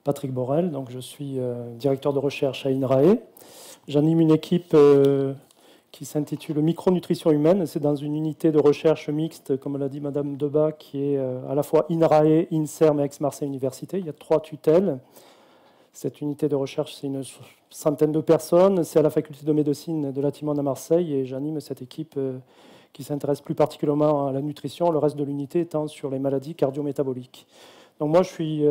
Patrick Borel, donc je suis directeur de recherche à INRAE. J'anime une équipe qui s'intitule Micronutrition humaine. C'est dans une unité de recherche mixte, comme l'a dit Madame Debat, qui est à la fois INRAE, INSERM et Aix-Marseille Université. Il y a 3 tutelles. Cette unité de recherche, c'est une centaine de personnes. C'est à la faculté de médecine de la Timone à Marseille et j'anime cette équipe qui s'intéresse plus particulièrement à la nutrition, le reste de l'unité étant sur les maladies cardio-métaboliques. Donc moi, je suis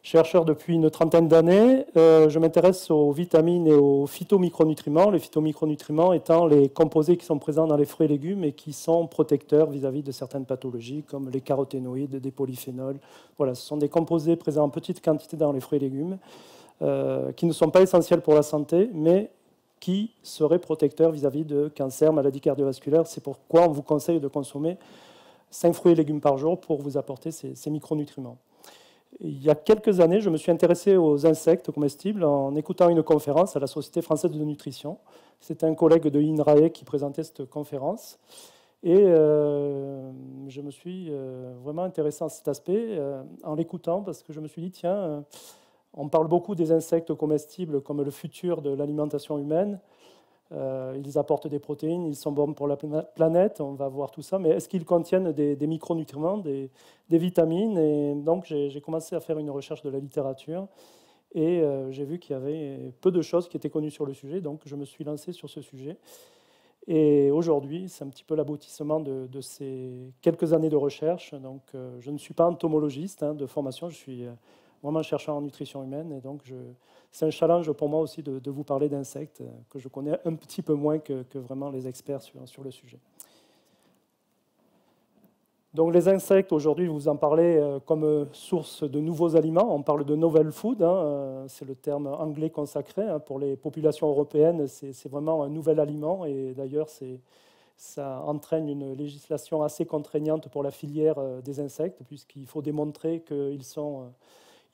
chercheur depuis une trentaine d'années. Je m'intéresse aux vitamines et aux phytomicronutriments. Les phytomicronutriments étant les composés qui sont présents dans les fruits et légumes et qui sont protecteurs vis-à-vis de certaines pathologies, comme les caroténoïdes, des polyphénols. Voilà, ce sont des composés présents en petite quantité dans les fruits et légumes, qui ne sont pas essentiels pour la santé, mais qui seraient protecteurs vis-à-vis de cancer, maladies cardiovasculaires. C'est pourquoi on vous conseille de consommer 5 fruits et légumes par jour pour vous apporter ces micronutriments. Il y a quelques années, je me suis intéressé aux insectes comestibles en écoutant une conférence à la Société française de nutrition. C'était un collègue de INRAE qui présentait cette conférence. Et je me suis vraiment intéressé à cet aspect en l'écoutant parce que je me suis dit, tiens, on parle beaucoup des insectes comestibles comme le futur de l'alimentation humaine. Ils apportent des protéines, ils sont bons pour la planète, on va voir tout ça, mais est-ce qu'ils contiennent des micronutriments, des vitamines? Et donc j'ai commencé à faire une recherche de la littérature et j'ai vu qu'il y avait peu de choses qui étaient connues sur le sujet, donc je me suis lancé sur ce sujet. Et aujourd'hui, c'est un petit peu l'aboutissement de ces quelques années de recherche. Donc je ne suis pas entomologiste de formation, je suis vraiment chercheur en nutrition humaine, et donc c'est un challenge pour moi aussi de vous parler d'insectes que je connais un petit peu moins que vraiment les experts sur le sujet. Donc les insectes, aujourd'hui, je vous en parlais comme source de nouveaux aliments. On parle de novel food, c'est le terme anglais consacré. Pour les populations européennes, c'est vraiment un nouvel aliment, et d'ailleurs, ça entraîne une législation assez contraignante pour la filière des insectes, puisqu'il faut démontrer qu'ils sont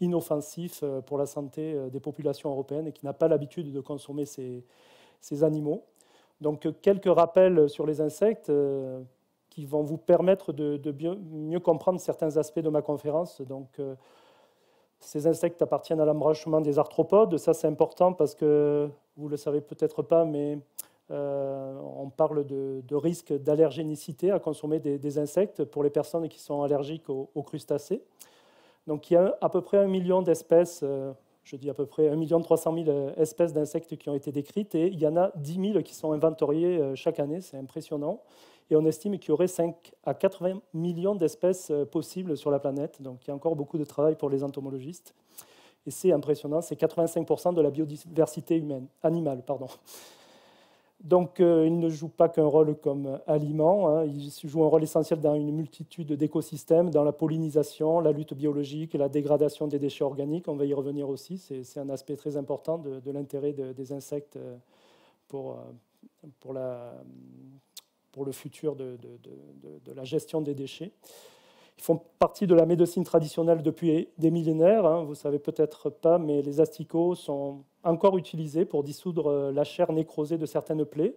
inoffensif pour la santé des populations européennes et qui n'a pas l'habitude de consommer ces animaux. Donc quelques rappels sur les insectes qui vont vous permettre de mieux comprendre certains aspects de ma conférence. Donc ces insectes appartiennent à l'embranchement des arthropodes. Ça, c'est important parce que vous ne le savez peut-être pas, mais on parle de risque d'allergénicité à consommer des insectes pour les personnes qui sont allergiques aux crustacés. Donc il y a à peu près 1 million d'espèces, je dis à peu près 1 300 000 espèces d'insectes qui ont été décrites, et il y en a 10 000 qui sont inventoriées chaque année, c'est impressionnant. Et on estime qu'il y aurait 5 à 80 millions d'espèces possibles sur la planète, donc il y a encore beaucoup de travail pour les entomologistes. Et c'est impressionnant, c'est 85% de la biodiversité animale. Donc, il ne joue pas qu'un rôle comme aliment, il joue un rôle essentiel dans une multitude d'écosystèmes, dans la pollinisation, la lutte biologique, la dégradation des déchets organiques. On va y revenir aussi, c'est un aspect très important de l'intérêt des insectes pour le futur de la gestion des déchets. Ils font partie de la médecine traditionnelle depuis des millénaires. Vous ne savez peut-être pas, mais les asticots sont encore utilisés pour dissoudre la chair nécrosée de certaines plaies.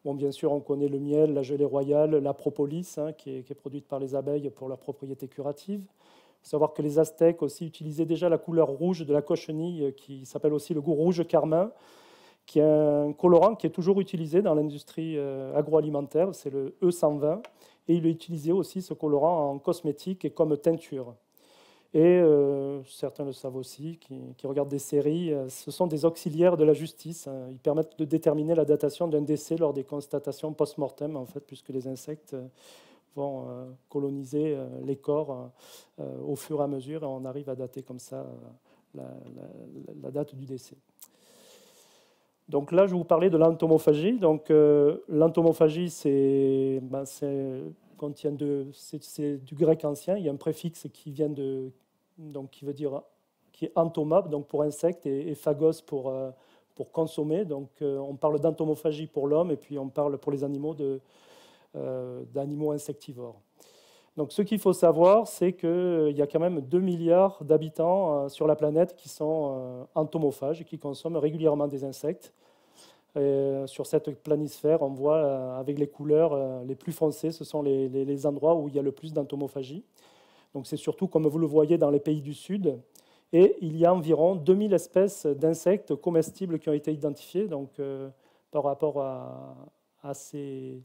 Bon, bien sûr, on connaît le miel, la gelée royale, la propolis, qui est produite par les abeilles pour leurs propriétés curatives. Il faut savoir que les Aztèques aussi utilisaient déjà la couleur rouge de la cochenille, qui s'appelle aussi le rouge carmin, qui est un colorant qui est toujours utilisé dans l'industrie agroalimentaire, c'est le E120. Et il est utilisé aussi, ce colorant, en cosmétique et comme teinture. Et certains le savent aussi, qui regardent des séries, ce sont des auxiliaires de la justice. Ils permettent de déterminer la datation d'un décès lors des constatations post-mortem, en fait, puisque les insectes vont coloniser les corps au fur et à mesure, et on arrive à dater comme ça la date du décès. Donc là, je vais vous parler de l'entomophagie. Donc l'entomophagie, c'est du grec ancien. Il y a un préfixe qui vient qui veut dire, qui est entomap, donc pour insecte, et phagos pour consommer. Donc on parle d'entomophagie pour l'homme, et puis on parle pour les animaux d'animaux insectivores. Donc ce qu'il faut savoir, c'est qu'il y a quand même 2 milliards d'habitants sur la planète qui sont entomophages et qui consomment régulièrement des insectes. Et sur cette planisphère, on voit avec les couleurs les plus foncées, ce sont les endroits où il y a le plus d'entomophagie. Donc c'est surtout, comme vous le voyez, dans les pays du Sud. Et il y a environ 2000 espèces d'insectes comestibles qui ont été identifiées. Donc, par rapport à ces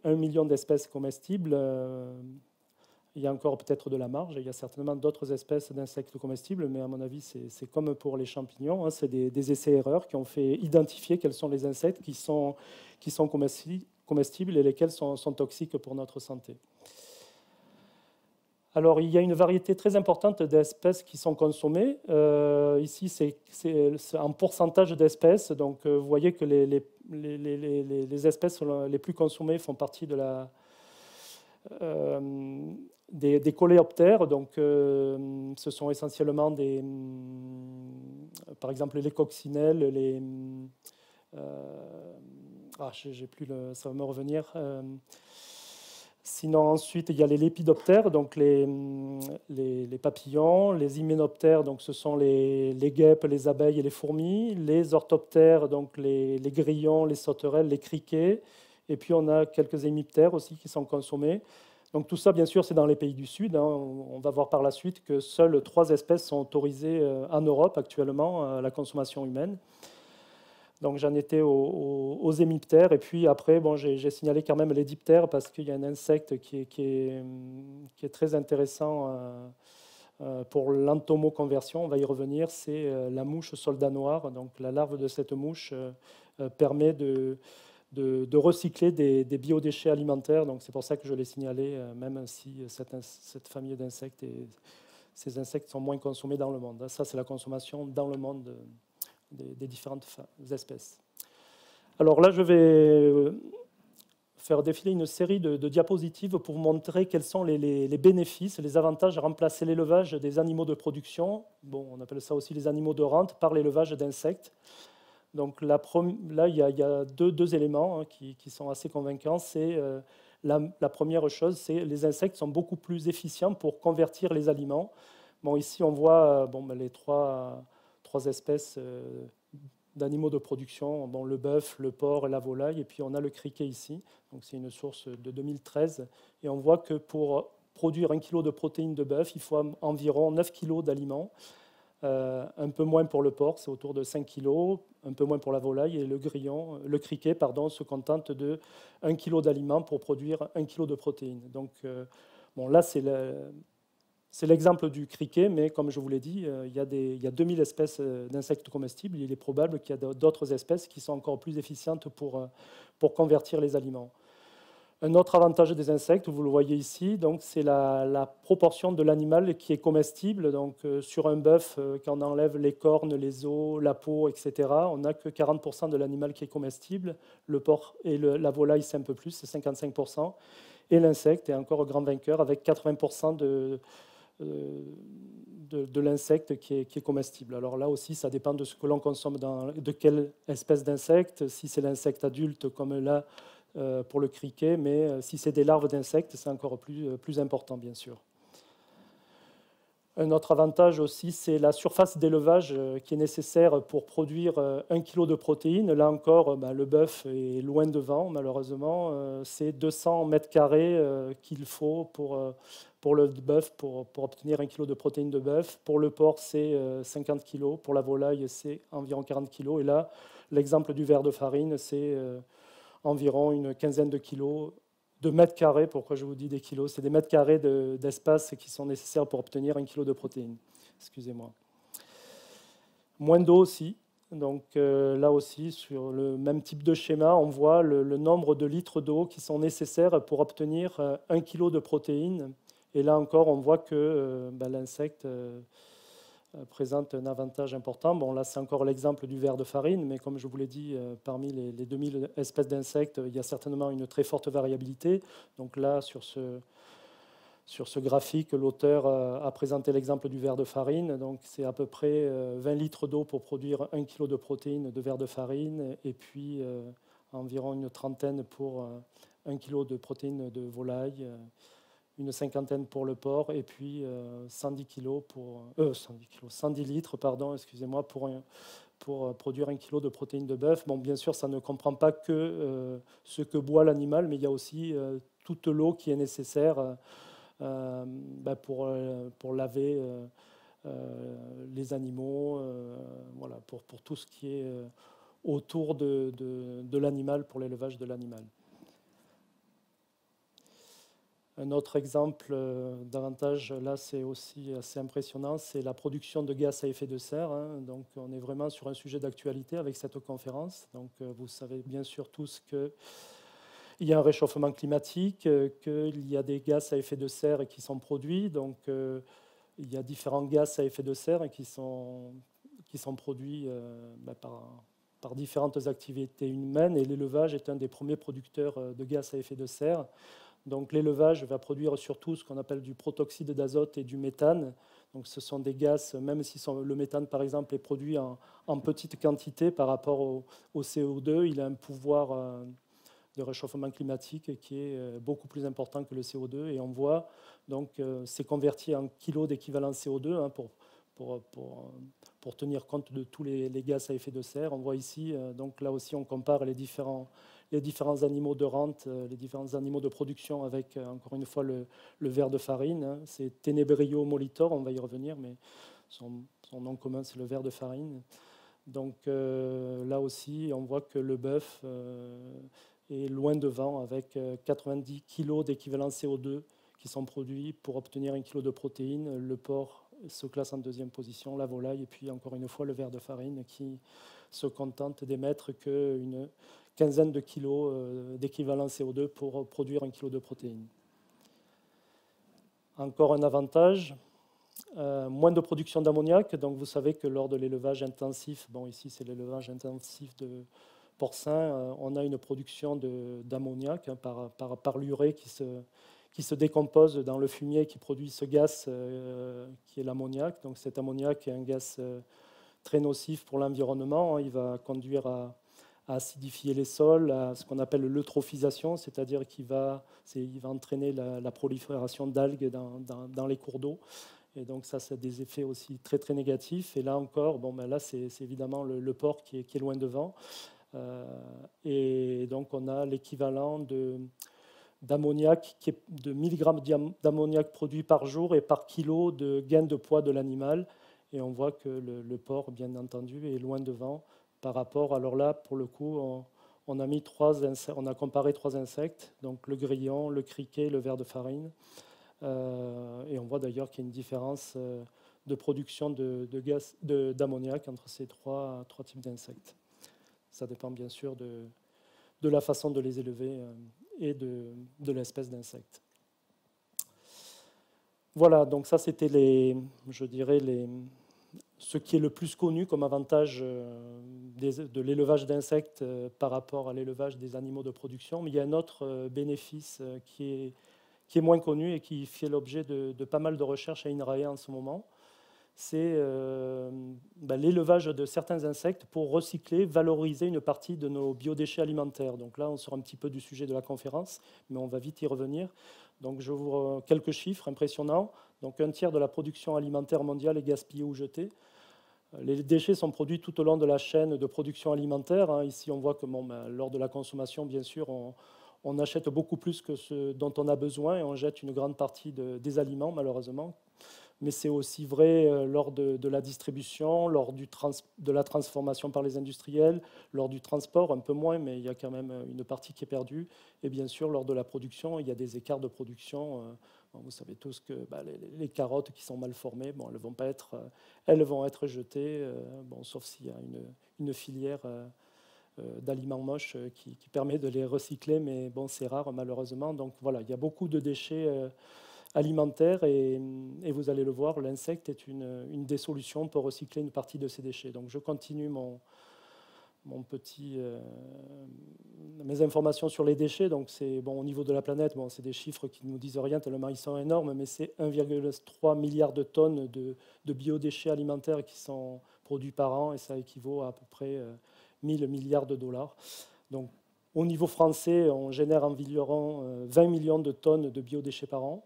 1 million d'espèces comestibles, il y a encore peut-être de la marge. Il y a certainement d'autres espèces d'insectes comestibles, mais à mon avis, c'est comme pour les champignons. Hein, c'est des essais-erreurs qui ont fait identifier quels sont les insectes qui sont comestibles et lesquels sont toxiques pour notre santé. Alors, il y a une variété très importante d'espèces qui sont consommées. Ici, c'est un pourcentage d'espèces. Donc, vous voyez que les espèces les plus consommées font partie de des coléoptères. Donc, ce sont essentiellement par exemple, les coccinelles, j'ai plus ça va me revenir. Sinon, ensuite, il y a les lépidoptères, donc les papillons, les hyménoptères, donc ce sont les guêpes, les abeilles et les fourmis, les orthoptères, donc les grillons, les sauterelles, les criquets, et puis on a quelques hémiptères aussi qui sont consommés. Donc tout ça, bien sûr, c'est dans les pays du Sud. Hein. On va voir par la suite que seules 3 espèces sont autorisées en Europe actuellement à la consommation humaine. Donc j'en étais aux hémiptères, et puis après, bon, j'ai signalé quand même les diptères parce qu'il y a un insecte qui est très intéressant pour l'entomoconversion, on va y revenir, c'est la mouche soldat noir. Donc la larve de cette mouche permet de recycler des biodéchets alimentaires, donc c'est pour ça que je l'ai signalé, même si cette famille d'insectes, ces insectes sont moins consommés dans le monde. Ça, c'est la consommation dans le monde des différentes espèces. Alors là, je vais faire défiler une série de diapositives pour montrer quels sont les bénéfices, les avantages à remplacer l'élevage des animaux de production, bon, on appelle ça aussi les animaux de rente, par l'élevage d'insectes. Donc là, il y a deux éléments qui sont assez convaincants. C'est la première chose, c'est les insectes sont beaucoup plus efficients pour convertir les aliments. Bon, ici, on voit les trois espèces d'animaux de production, bon, le bœuf, le porc et la volaille, et puis on a le criquet ici. Donc c'est une source de 2013, et on voit que pour produire 1 kg de protéines de bœuf, il faut environ 9 kg d'aliments. Un peu moins pour le porc, c'est autour de 5 kg, un peu moins pour la volaille, et le criquet, se contente de 1 kg d'aliments pour produire 1 kg de protéines. Donc, là, c'est l'exemple du criquet, mais comme je vous l'ai dit, il y a 2000 espèces d'insectes comestibles. Il est probable qu'il y a d'autres espèces qui sont encore plus efficientes pour convertir les aliments. Un autre avantage des insectes, vous le voyez ici, c'est la proportion de l'animal qui est comestible. Donc, sur un bœuf, quand on enlève les cornes, les os, la peau, etc., on n'a que 40% de l'animal qui est comestible. Le porc et la volaille, c'est un peu plus, c'est 55%. Et l'insecte est encore grand vainqueur avec 80% de l'insecte qui est comestible. Alors là aussi, ça dépend de ce que l'on consomme, de quelle espèce d'insecte. Si c'est l'insecte adulte, comme là, pour le criquet, mais si c'est des larves d'insectes, c'est encore plus important, bien sûr. Un autre avantage aussi, c'est la surface d'élevage qui est nécessaire pour produire 1 kg de protéines. Là encore, le bœuf est loin devant, malheureusement. C'est 200 mètres carrés qu'il faut pour le bœuf pour obtenir 1 kg de protéines de bœuf. Pour le porc, c'est 50 kg. Pour la volaille, c'est environ 40 kg. Et là, l'exemple du ver de farine, c'est environ une quinzaine de kilos, de mètres carrés. Pourquoi je vous dis des kilos? C'est des mètres carrés d'espace qui sont nécessaires pour obtenir 1 kg de protéines. Excusez-moi. Moins d'eau aussi. Donc là aussi, sur le même type de schéma, on voit le nombre de litres d'eau qui sont nécessaires pour obtenir 1 kg de protéines. Et là encore, on voit que l'insecte présente un avantage important. Bon, là, c'est encore l'exemple du ver de farine, mais comme je vous l'ai dit, parmi les 2000 espèces d'insectes, il y a certainement une très forte variabilité. Donc là, sur ce graphique, l'auteur a présenté l'exemple du ver de farine. Donc c'est à peu près 20 litres d'eau pour produire 1 kg de protéines de ver de farine, et puis environ une trentaine pour 1 kg de protéines de volaille, une cinquantaine pour le porc, et puis 110 litres excusez-moi, pour produire 1 kg de protéines de bœuf. Bon, bien sûr, ça ne comprend pas que ce que boit l'animal, mais il y a aussi toute l'eau qui est nécessaire pour laver les animaux, voilà, pour tout ce qui est autour de l'animal, pour l'élevage de l'animal. Un autre exemple d'avantage, là c'est aussi assez impressionnant, c'est la production de gaz à effet de serre. Hein. Donc on est vraiment sur un sujet d'actualité avec cette conférence. Donc vous savez bien sûr tous qu'il y a un réchauffement climatique, qu'il y a des gaz à effet de serre qui sont produits. Donc il y a différents gaz à effet de serre qui sont produits par différentes activités humaines. Et l'élevage est un des premiers producteurs de gaz à effet de serre. Donc l'élevage va produire surtout ce qu'on appelle du protoxyde d'azote et du méthane. Donc ce sont des gaz, même si le méthane par exemple est produit en petite quantité par rapport au CO2, il a un pouvoir de réchauffement climatique qui est beaucoup plus important que le CO2. Et on voit donc c'est converti en kilos d'équivalent CO2 hein, pour tenir compte de tous les gaz à effet de serre. On voit ici, donc là aussi on compare les différents animaux de rente, les différents animaux de production avec, encore une fois, le ver de farine. Hein. C'est Tenebrio molitor, on va y revenir, mais son nom commun, c'est le ver de farine. Donc là aussi, on voit que le bœuf est loin devant, avec 90 kg d'équivalent CO2 qui sont produits pour obtenir 1 kg de protéines. Le porc se classe en deuxième position, la volaille, et puis encore une fois, le ver de farine qui se contente d'émettre qu'une quinzaine de kilos d'équivalent CO2 pour produire 1 kg de protéines. Encore un avantage, moins de production d'ammoniac. Donc vous savez que lors de l'élevage intensif, bon ici c'est l'élevage intensif de porcins, on a une production d'ammoniac hein, par l'urée qui se décompose dans le fumier qui produit ce gaz qui est l'ammoniac. Donc cet ammoniac est un gaz très nocif pour l'environnement. Il va conduire à acidifier les sols, à ce qu'on appelle l'eutrophisation, c'est-à-dire qu'il va entraîner la prolifération d'algues dans les cours d'eau. Et donc ça a des effets aussi très très négatifs. Et là encore, là c'est évidemment le porc qui est loin devant. Et donc on a l'équivalent d'ammoniac qui est de 1000 grammes d'ammoniac produit par jour et par kilo de gain de poids de l'animal. Et on voit que le porc, bien entendu, est loin devant par rapport. Alors là, pour le coup, on a comparé 3 insectes, donc le grillon, le criquet, le ver de farine. Et on voit d'ailleurs qu'il y a une différence de production de gaz d'ammoniac entre ces trois types d'insectes. Ça dépend bien sûr de la façon de les élever et de l'espèce d'insecte. Voilà, donc ça c'était ce qui est le plus connu comme avantage de l'élevage d'insectes par rapport à l'élevage des animaux de production. Mais il y a un autre bénéfice qui est moins connu et qui fait l'objet de pas mal de recherches à INRAE en ce moment. C'est l'élevage de certains insectes pour recycler, valoriser une partie de nos biodéchets alimentaires. Donc là, on sort un petit peu du sujet de la conférence, mais on va vite y revenir. Donc je vous quelques chiffres impressionnants. Donc un tiers de la production alimentaire mondiale est gaspillée ou jetée. Les déchets sont produits tout au long de la chaîne de production alimentaire. Hein. Ici, on voit que lors de la consommation, bien sûr, on achète beaucoup plus que ce dont on a besoin et on jette une grande partie des aliments, malheureusement. Mais c'est aussi vrai lors de la distribution, lors de la transformation par les industriels, lors du transport, un peu moins, mais il y a quand même une partie qui est perdue. Et bien sûr, lors de la production, il y a des écarts de production. Vous savez tous que les carottes qui sont mal formées, elles vont être jetées, sauf s'il y a une filière d'aliments moches qui permet de les recycler, mais c'est rare malheureusement. Donc voilà, il y a beaucoup de déchets alimentaire et vous allez le voir, l'insecte est une des solutions pour recycler une partie de ces déchets. Donc je continue mes informations sur les déchets. Donc c'est au niveau de la planète, c'est des chiffres qui ne nous disent rien tellement ils sont énormes, mais c'est 1,3 milliard de tonnes de biodéchets alimentaires qui sont produits par an et ça équivaut à peu près 1000 milliards de dollars. Donc au niveau français, on génère environ 20 millions de tonnes de biodéchets par an.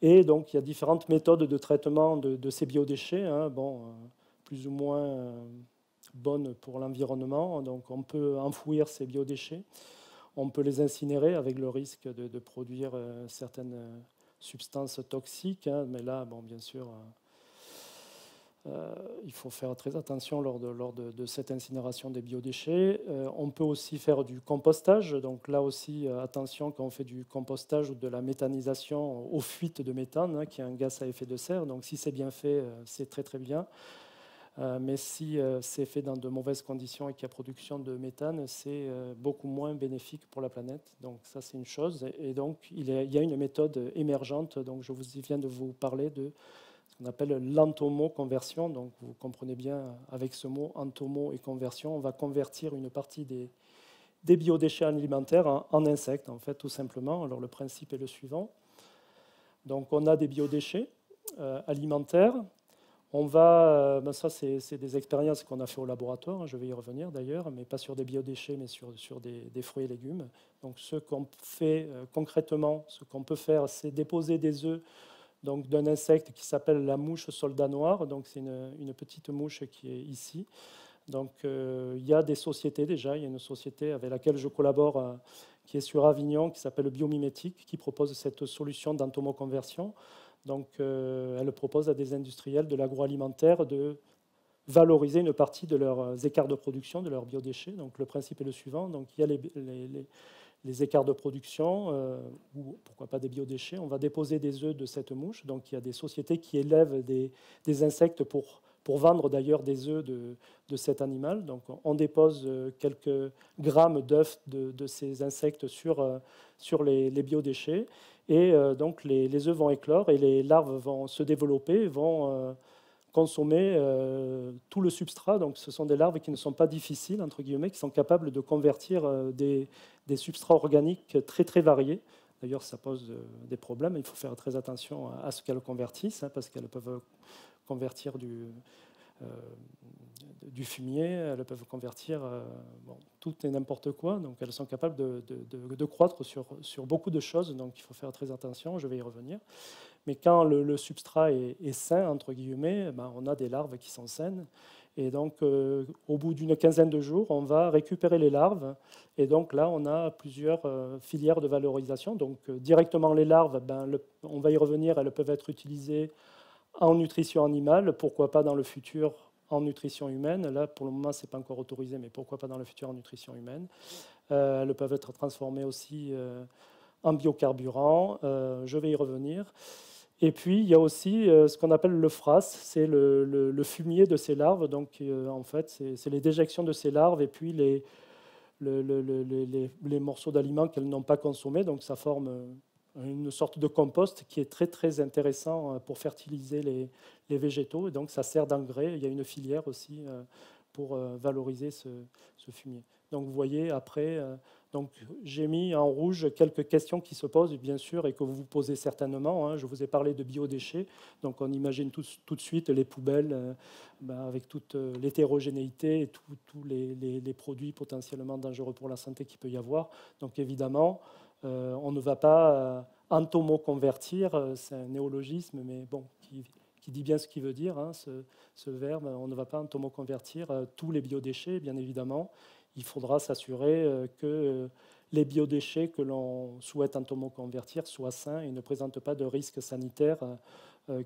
Et donc, il y a différentes méthodes de traitement de ces biodéchets, hein, plus ou moins bonnes pour l'environnement. Donc, on peut enfouir ces biodéchets, on peut les incinérer avec le risque de produire certaines substances toxiques. Hein, mais là, bien sûr, Il faut faire très attention lors de cette incinération des biodéchets. On peut aussi faire du compostage. Donc là aussi, attention quand on fait du compostage ou de la méthanisation aux fuites de méthane, qui est un gaz à effet de serre. Donc si c'est bien fait, c'est très très bien. Mais si c'est fait dans de mauvaises conditions et qu'il y a production de méthane, c'est beaucoup moins bénéfique pour la planète. Donc ça, c'est une chose. Et donc, il y a une méthode émergente. Donc je viens de vous parler de ce qu'on appelle l'entomoconversion. Donc vous comprenez bien, avec ce mot entomo et conversion, on va convertir une partie des biodéchets alimentaires en insectes, en fait, tout simplement. Alors le principe est le suivant. Donc on a des biodéchets alimentaires. On va, ça c'est des expériences qu'on a fait au laboratoire, je vais y revenir d'ailleurs, mais pas sur des biodéchets, mais sur des fruits et légumes. Donc ce qu'on fait concrètement, ce qu'on peut faire, c'est déposer des œufs d'un insecte qui s'appelle la mouche soldat noir. Donc c'est une petite mouche qui est ici. Donc il y a des sociétés déjà, il y a une société avec laquelle je collabore qui est sur Avignon, qui s'appelle Biomimétique, qui propose cette solution d'entomoconversion. Donc, elle propose à des industriels de l'agroalimentaire de valoriser une partie de leurs écarts de production, de leurs biodéchets. Donc, le principe est le suivant. Donc, il y a les écarts de production, ou pourquoi pas des biodéchets. On va déposer des œufs de cette mouche. Donc, il y a des sociétés qui élèvent des insectes pour vendre d'ailleurs des œufs de cet animal. Donc, on dépose quelques grammes d'œufs de ces insectes sur les biodéchets. Et donc les œufs vont éclore et les larves vont se développer, vont consommer tout le substrat. Donc ce sont des larves qui ne sont pas difficiles, entre guillemets, qui sont capables de convertir des substrats organiques très très variés. D'ailleurs, ça pose des problèmes. Il faut faire très attention à ce qu'elles convertissent, parce qu'elles peuvent convertir du fumier, elles peuvent convertir tout et n'importe quoi. Donc elles sont capables de croître sur beaucoup de choses. Donc il faut faire très attention, je vais y revenir. Mais quand le substrat est sain, entre guillemets, on a des larves qui sont saines. Et donc au bout d'une quinzaine de jours, on va récupérer les larves. Et donc là, on a plusieurs filières de valorisation. Donc directement les larves, on va y revenir, elles peuvent être utilisées en nutrition animale, pourquoi pas dans le futur en nutrition humaine. Là, pour le moment, ce n'est pas encore autorisé, mais pourquoi pas dans le futur en nutrition humaine. Elles peuvent être transformées aussi en biocarburant. Je vais y revenir. Et puis, il y a aussi ce qu'on appelle le FRAS, c'est le fumier de ces larves. Donc, en fait, c'est les déjections de ces larves et puis les morceaux d'aliments qu'elles n'ont pas consommés. Donc, ça forme une sorte de compost qui est très très intéressant pour fertiliser les végétaux, et donc ça sert d'engrais. Il y a une filière aussi pour valoriser ce fumier. Donc vous voyez après, donc j'ai mis en rouge quelques questions qui se posent bien sûr et que vous vous posez certainement. Je vous ai parlé de biodéchets, donc on imagine tout de suite les poubelles avec toute l'hétérogénéité et tous les produits potentiellement dangereux pour la santé qu'il peut y avoir. Donc évidemment, on ne va pas entomoconvertir, c'est un néologisme, mais bon, qui dit bien ce qu'il veut dire, ce verbe. On ne va pas entomoconvertir tous les biodéchets, bien évidemment. Il faudra s'assurer que les biodéchets que l'on souhaite entomoconvertir soient sains et ne présentent pas de risques sanitaires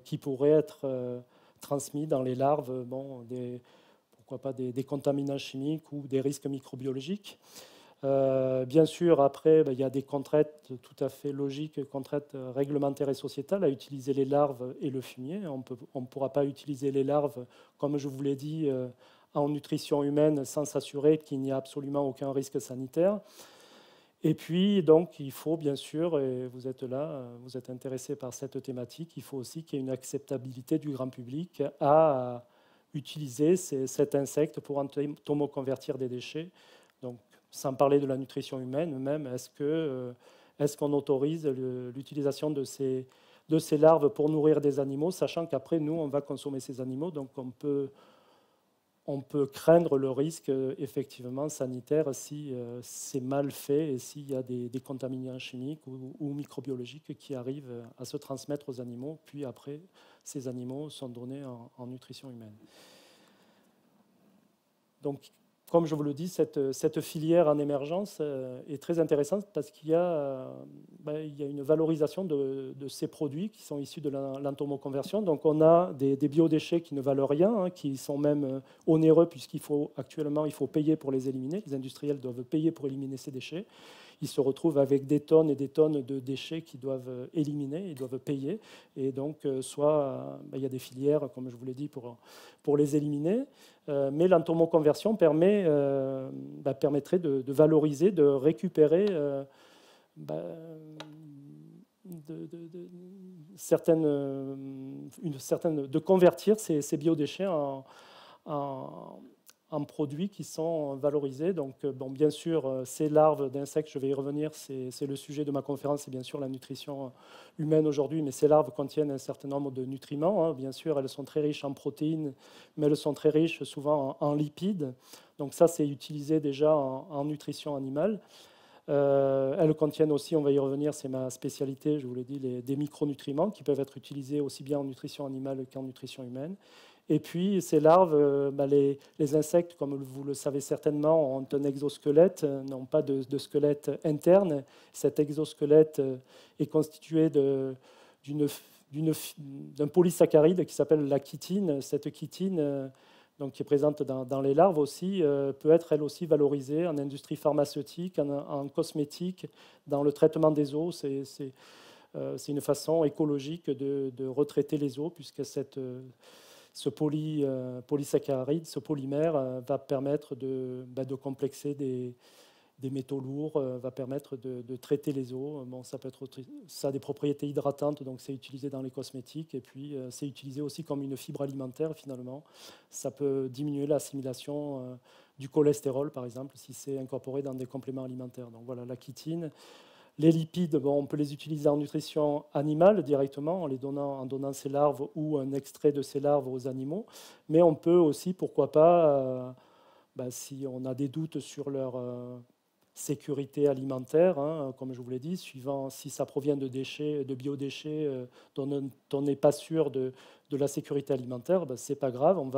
qui pourraient être transmis dans les larves, pourquoi pas des contaminants chimiques ou des risques microbiologiques. Bien sûr, après, il y a des contraintes tout à fait logiques, contraintes réglementaires et sociétales à utiliser les larves et le fumier. On ne pourra pas utiliser les larves, comme je vous l'ai dit, en nutrition humaine sans s'assurer qu'il n'y a absolument aucun risque sanitaire. Et puis, donc, il faut bien sûr, et vous êtes là, vous êtes intéressé par cette thématique, il faut aussi qu'il y ait une acceptabilité du grand public à utiliser cet insecte pour entomoconvertir des déchets. Donc, sans parler de la nutrition humaine même, est-ce qu'on autorise l'utilisation de ces larves pour nourrir des animaux, sachant qu'après, nous, on va consommer ces animaux, donc on peut craindre le risque effectivement sanitaire si c'est mal fait et s'il y a des contaminants chimiques ou microbiologiques qui arrivent à se transmettre aux animaux, puis après, ces animaux sont donnés en nutrition humaine. Donc, comme je vous le dis, cette filière en émergence est très intéressante parce qu'il y a, il y a une valorisation de ces produits qui sont issus de l'entomoconversion. Donc on a des biodéchets qui ne valent rien, hein, qui sont même onéreux puisqu'il faut actuellement il faut payer pour les éliminer. Les industriels doivent payer pour éliminer ces déchets. Ils se retrouvent avec des tonnes et des tonnes de déchets qu'ils doivent éliminer, ils doivent payer. Et donc, soit il y a des filières, comme je vous l'ai dit, pour les éliminer. Mais l'entomoconversion permettrait de valoriser, de récupérer de convertir ces biodéchets en produits qui sont valorisés. Donc, bon, bien sûr, ces larves d'insectes, je vais y revenir, c'est le sujet de ma conférence, c'est bien sûr la nutrition humaine aujourd'hui, mais ces larves contiennent un certain nombre de nutriments. Hein. Bien sûr, elles sont très riches en protéines, mais elles sont très riches souvent en lipides. Donc ça, c'est utilisé déjà en nutrition animale. Elles contiennent aussi, on va y revenir, c'est ma spécialité, je vous l'ai dit, des micronutriments qui peuvent être utilisés aussi bien en nutrition animale qu'en nutrition humaine. Et puis, ces larves, les insectes, comme vous le savez certainement, ont un exosquelette, n'ont pas de squelette interne. Cet exosquelette est constitué d'un polysaccharide qui s'appelle la chitine. Cette chitine, donc, qui est présente dans les larves aussi, peut être elle aussi valorisée en industrie pharmaceutique, en cosmétique, dans le traitement des eaux. C'est une façon écologique de retraiter les eaux, puisque ce polysaccharide, ce polymère, va permettre de complexer des métaux lourds, va permettre de traiter les eaux. Bon, ça a des propriétés hydratantes, donc c'est utilisé dans les cosmétiques, et puis c'est utilisé aussi comme une fibre alimentaire finalement. Ça peut diminuer l'assimilation du cholestérol, par exemple, si c'est incorporé dans des compléments alimentaires. Donc voilà, la chitine. Les lipides, bon, on peut les utiliser en nutrition animale directement, en donnant ces larves ou un extrait de ces larves aux animaux. Mais on peut aussi, pourquoi pas, si on a des doutes sur leur sécurité alimentaire, hein, comme je vous l'ai dit, suivant si ça provient de déchets, de biodéchets dont on n'est pas sûr de la sécurité alimentaire, ce n'est pas grave, on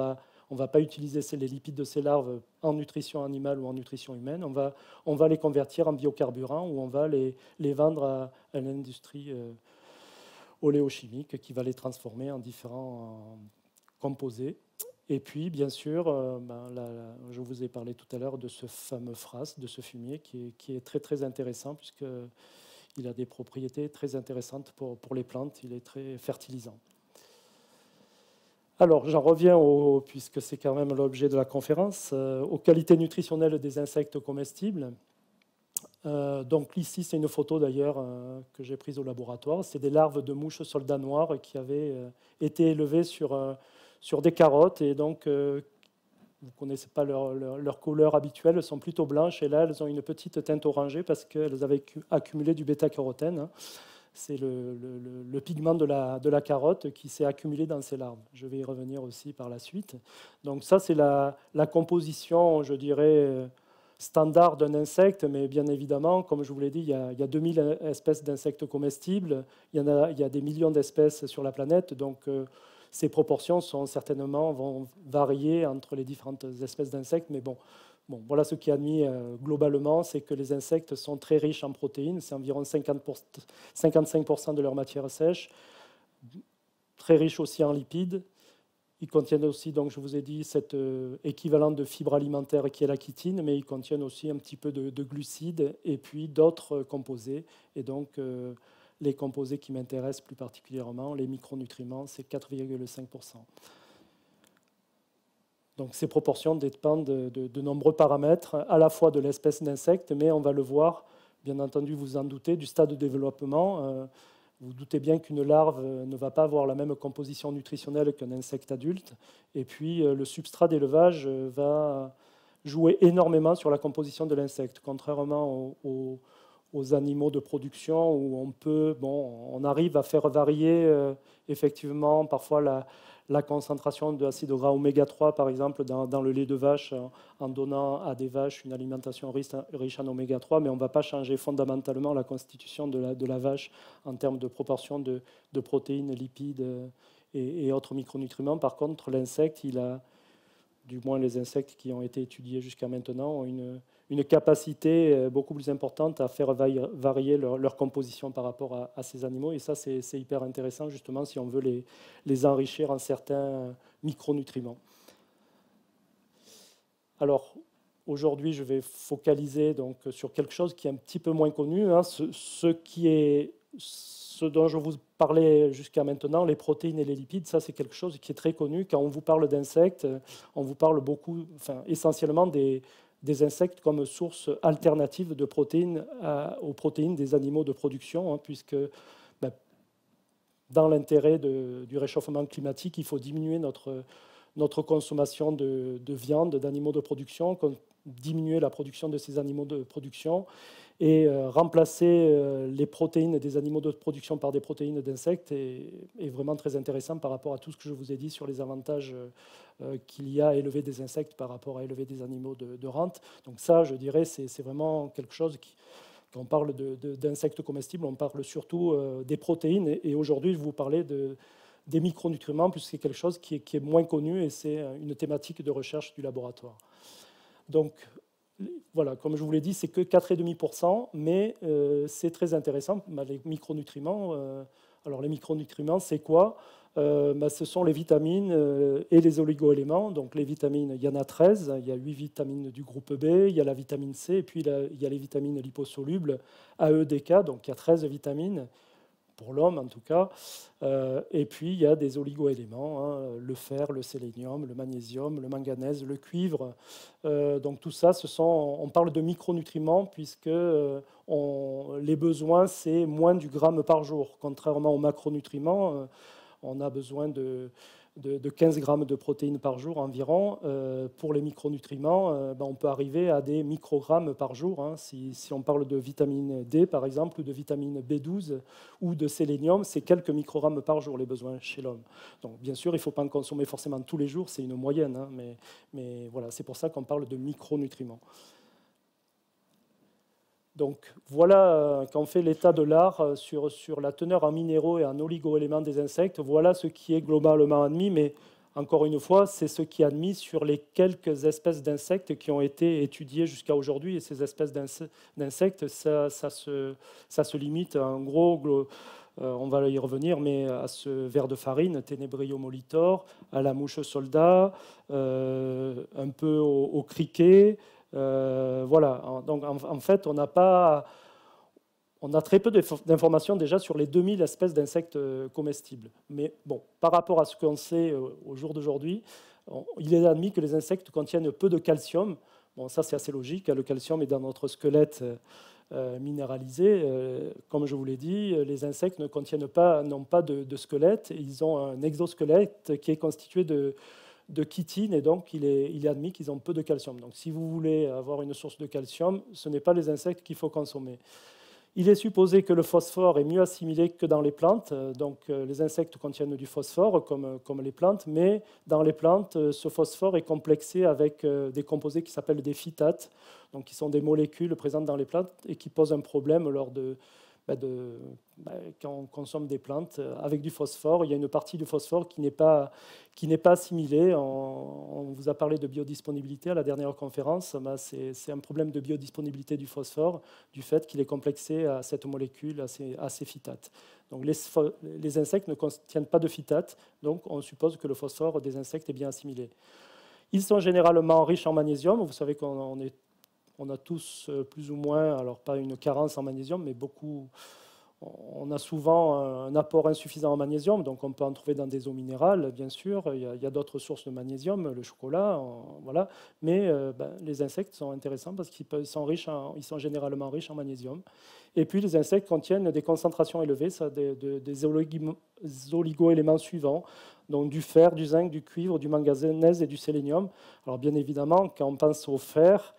va pas utiliser les lipides de ces larves en nutrition animale ou en nutrition humaine. On va les convertir en biocarburants ou on va les vendre à l'industrie oléochimique qui va les transformer en différents composés. Et puis, bien sûr, je vous ai parlé tout à l'heure de ce fameux frasse, de ce fumier qui est très, très intéressant puisqu'il a des propriétés très intéressantes pour les plantes. Il est très fertilisant. Alors, j'en reviens, puisque c'est quand même l'objet de la conférence, aux qualités nutritionnelles des insectes comestibles. Donc ici, c'est une photo d'ailleurs que j'ai prise au laboratoire. C'est des larves de mouches soldats noirs qui avaient été élevées sur des carottes. Et donc, vous ne connaissez pas leur couleur habituelle, elles sont plutôt blanches. Et là, elles ont une petite teinte orangée parce qu'elles avaient accumulé du bêta-carotène. Hein. C'est le pigment de la carotte qui s'est accumulé dans ces larves. Je vais y revenir aussi par la suite. Donc ça, c'est la composition, je dirais, standard d'un insecte, mais bien évidemment, comme je vous l'ai dit, il y a 2000 espèces d'insectes comestibles, il y a des millions d'espèces sur la planète, donc ces proportions vont varier entre les différentes espèces d'insectes, mais bon, voilà ce qui est admis globalement, c'est que les insectes sont très riches en protéines, c'est environ 55% de leur matière sèche, très riches aussi en lipides. Ils contiennent aussi, donc je vous ai dit, cet équivalent de fibre alimentaire qui est la chitine, mais ils contiennent aussi un petit peu de glucides et puis d'autres composés. Et donc, les composés qui m'intéressent plus particulièrement, les micronutriments, c'est 4,5%. Donc ces proportions dépendent de nombreux paramètres, à la fois de l'espèce d'insecte, mais on va le voir, bien entendu, vous en doutez, du stade de développement. Vous doutez bien qu'une larve ne va pas avoir la même composition nutritionnelle qu'un insecte adulte. Et puis le substrat d'élevage va jouer énormément sur la composition de l'insecte, contrairement aux animaux de production où on arrive à faire varier effectivement parfois la concentration d'acide gras oméga 3, par exemple, dans le lait de vache, en donnant à des vaches une alimentation riche en oméga 3, mais on ne va pas changer fondamentalement la constitution de la vache en termes de proportion de protéines, lipides et autres micronutriments. Par contre, l'insecte, il a du moins les insectes qui ont été étudiés jusqu'à maintenant, ont une capacité beaucoup plus importante à faire varier leur composition par rapport à ces animaux. Et ça, c'est hyper intéressant, justement, si on veut les enrichir en certains micronutriments. Alors, aujourd'hui, je vais focaliser donc, sur quelque chose qui est un petit peu moins connu, hein, ce dont je vous parlais jusqu'à maintenant, les protéines et les lipides. Ça, c'est quelque chose qui est très connu. Quand on vous parle d'insectes, on vous parle beaucoup, enfin, essentiellement des insectes comme source alternative de protéines aux protéines des animaux de production, hein, puisque ben, dans l'intérêt du réchauffement climatique, il faut diminuer notre consommation de viande, d'animaux de production, diminuer la production de ces animaux de production et remplacer les protéines des animaux de production par des protéines d'insectes est vraiment très intéressant par rapport à tout ce que je vous ai dit sur les avantages qu'il y a à élever des insectes par rapport à élever des animaux de rente. Donc ça, je dirais, c'est vraiment quelque chose qui... Quand on parle d'insectes comestibles, on parle surtout des protéines. Et aujourd'hui, je vais vous parler des micronutriments, puisque c'est quelque chose qui est moins connu et c'est une thématique de recherche du laboratoire. Donc, voilà, comme je vous l'ai dit, c'est que 4,5%, mais c'est très intéressant. Les micronutriments, alors les micronutriments, c'est quoi? Ce sont les vitamines et les oligoéléments. Donc les vitamines, il y en a 13. Il y a 8 vitamines du groupe B, il y a la vitamine C, et puis il y a les vitamines liposolubles, AEDK, donc il y a 13 vitamines, pour l'homme en tout cas. Et puis il y a des oligoéléments, hein, le fer, le sélénium, le magnésium, le manganèse, le cuivre. Donc tout ça, on parle de micronutriments puisque les besoins, c'est moins du gramme par jour. Contrairement aux macronutriments, on a besoin de 15 grammes de protéines par jour environ. Pour les micronutriments, on peut arriver à des microgrammes par jour. Hein. Si on parle de vitamine D, par exemple, ou de vitamine B12 ou de sélénium, c'est quelques microgrammes par jour les besoins chez l'homme. Donc, bien sûr, il ne faut pas en consommer forcément tous les jours, c'est une moyenne. Hein, mais voilà, c'est pour ça qu'on parle de micronutriments. Donc voilà, quand on fait l'état de l'art sur la teneur en minéraux et en oligoéléments des insectes, voilà ce qui est globalement admis, mais encore une fois, c'est ce qui est admis sur les quelques espèces d'insectes qui ont été étudiées jusqu'à aujourd'hui. Et ces espèces d'insectes, ça se limite à un gros, on va y revenir, mais à ce ver de farine, Ténébrio molitor, à la mouche soldat, un peu au criquet. Voilà, donc en fait, on a très peu d'informations déjà sur les 2000 espèces d'insectes comestibles. Mais bon, par rapport à ce qu'on sait au jour d'aujourd'hui, il est admis que les insectes contiennent peu de calcium. Bon, ça c'est assez logique, le calcium est dans notre squelette minéralisé. Comme je vous l'ai dit, les insectes n'ont pas de squelette, ils ont un exosquelette qui est constitué de chitine, et donc il est admis qu'ils ont peu de calcium. Donc si vous voulez avoir une source de calcium, ce n'est pas les insectes qu'il faut consommer. Il est supposé que le phosphore est mieux assimilé que dans les plantes. Donc les insectes contiennent du phosphore comme les plantes, mais dans les plantes, ce phosphore est complexé avec des composés qui s'appellent des phytates, donc qui sont des molécules présentes dans les plantes et qui posent un problème lors quand on consomme des plantes avec du phosphore. Il y a une partie du phosphore qui n'est pas assimilée. On vous a parlé de biodisponibilité à la dernière conférence. C'est un problème de biodisponibilité du phosphore, du fait qu'il est complexé à cette molécule, à ces phytates. Donc les insectes ne contiennent pas de phytates, donc on suppose que le phosphore des insectes est bien assimilé. Ils sont généralement riches en magnésium. Vous savez on a tous plus ou moins, alors pas une carence en magnésium, mais beaucoup. On a souvent un apport insuffisant en magnésium, donc on peut en trouver dans des eaux minérales, bien sûr. Il y a d'autres sources de magnésium, le chocolat, voilà. Mais les insectes sont intéressants parce qu'ils ils sont généralement riches en magnésium. Et puis les insectes contiennent des concentrations élevées, des oligoéléments suivants, donc du fer, du zinc, du cuivre, du manganèse et du sélénium. Alors bien évidemment, quand on pense au fer,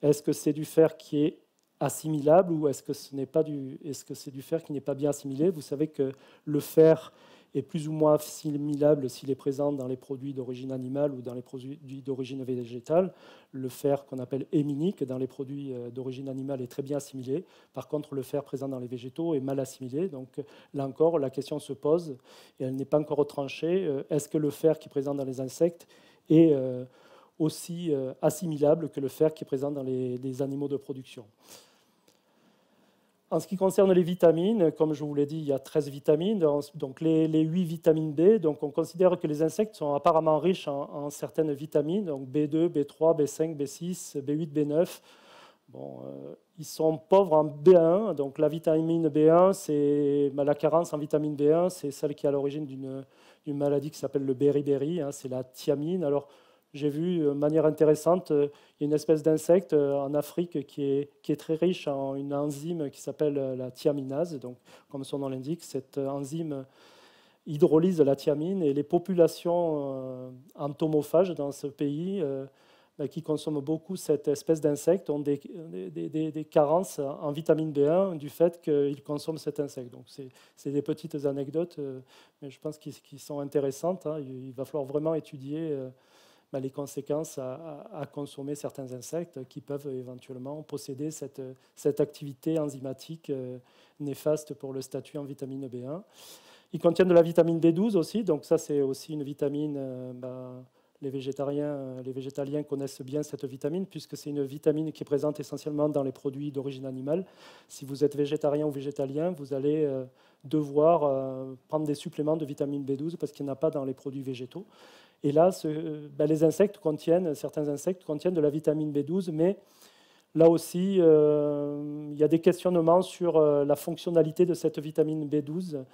est-ce que c'est du fer qui est assimilable ou est-ce que c'est du fer qui n'est pas bien assimilé? Vous savez que le fer est plus ou moins assimilable s'il est présent dans les produits d'origine animale ou dans les produits d'origine végétale. Le fer qu'on appelle héminique dans les produits d'origine animale est très bien assimilé. Par contre, le fer présent dans les végétaux est mal assimilé. Donc là encore, la question se pose et elle n'est pas encore tranchée. Est-ce que le fer qui est présent dans les insectes est aussi assimilable que le fer qui est présent dans les animaux de production. En ce qui concerne les vitamines, comme je vous l'ai dit, il y a 13 vitamines, donc les 8 vitamines B. Donc on considère que les insectes sont apparemment riches en certaines vitamines, donc B2, B3, B5, B6, B8, B9. Bon, ils sont pauvres en B1, donc la vitamine B1, c'est la carence en vitamine B1, c'est celle qui est à l'origine d'une maladie qui s'appelle le beriberi, hein, c'est la thiamine. Alors, j'ai vu de manière intéressante, il y a une espèce d'insecte en Afrique qui est très riche en une enzyme qui s'appelle la thiaminase. Donc, comme son nom l'indique, cette enzyme hydrolyse la thiamine et les populations entomophages dans ce pays qui consomment beaucoup cette espèce d'insecte ont des carences en vitamine B1 du fait qu'ils consomment cet insecte. Donc c'est des petites anecdotes, mais je pense qu'ils sont intéressantes. Hein. Il va falloir vraiment étudier les conséquences à consommer certains insectes qui peuvent éventuellement posséder cette activité enzymatique néfaste pour le statut en vitamine B1. Ils contiennent de la vitamine B12 aussi, donc ça c'est aussi une vitamine... les végétaliens connaissent bien cette vitamine puisque c'est une vitamine qui est présente essentiellement dans les produits d'origine animale. Si vous êtes végétarien ou végétalien, vous allez devoir prendre des suppléments de vitamine B12 parce qu'il n'y en a pas dans les produits végétaux. Et là, certains insectes contiennent de la vitamine B12, mais là aussi, il y a des questionnements sur la fonctionnalité de cette vitamine B12.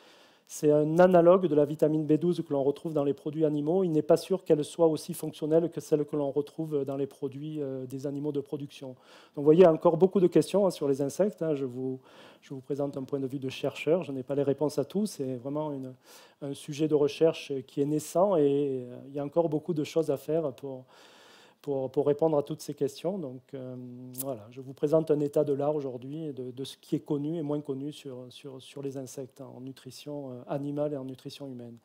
C'est un analogue de la vitamine B12 que l'on retrouve dans les produits animaux. Il n'est pas sûr qu'elle soit aussi fonctionnelle que celle que l'on retrouve dans les produits des animaux de production. Donc vous voyez, encore beaucoup de questions sur les insectes. Je vous présente un point de vue de chercheur. Je n'ai pas les réponses à tout. C'est vraiment un sujet de recherche qui est naissant et il y a encore beaucoup de choses à faire pour répondre à toutes ces questions. Donc voilà, je vous présente un état de l'art aujourd'hui de ce qui est connu et moins connu sur les insectes en nutrition animale et en nutrition humaine.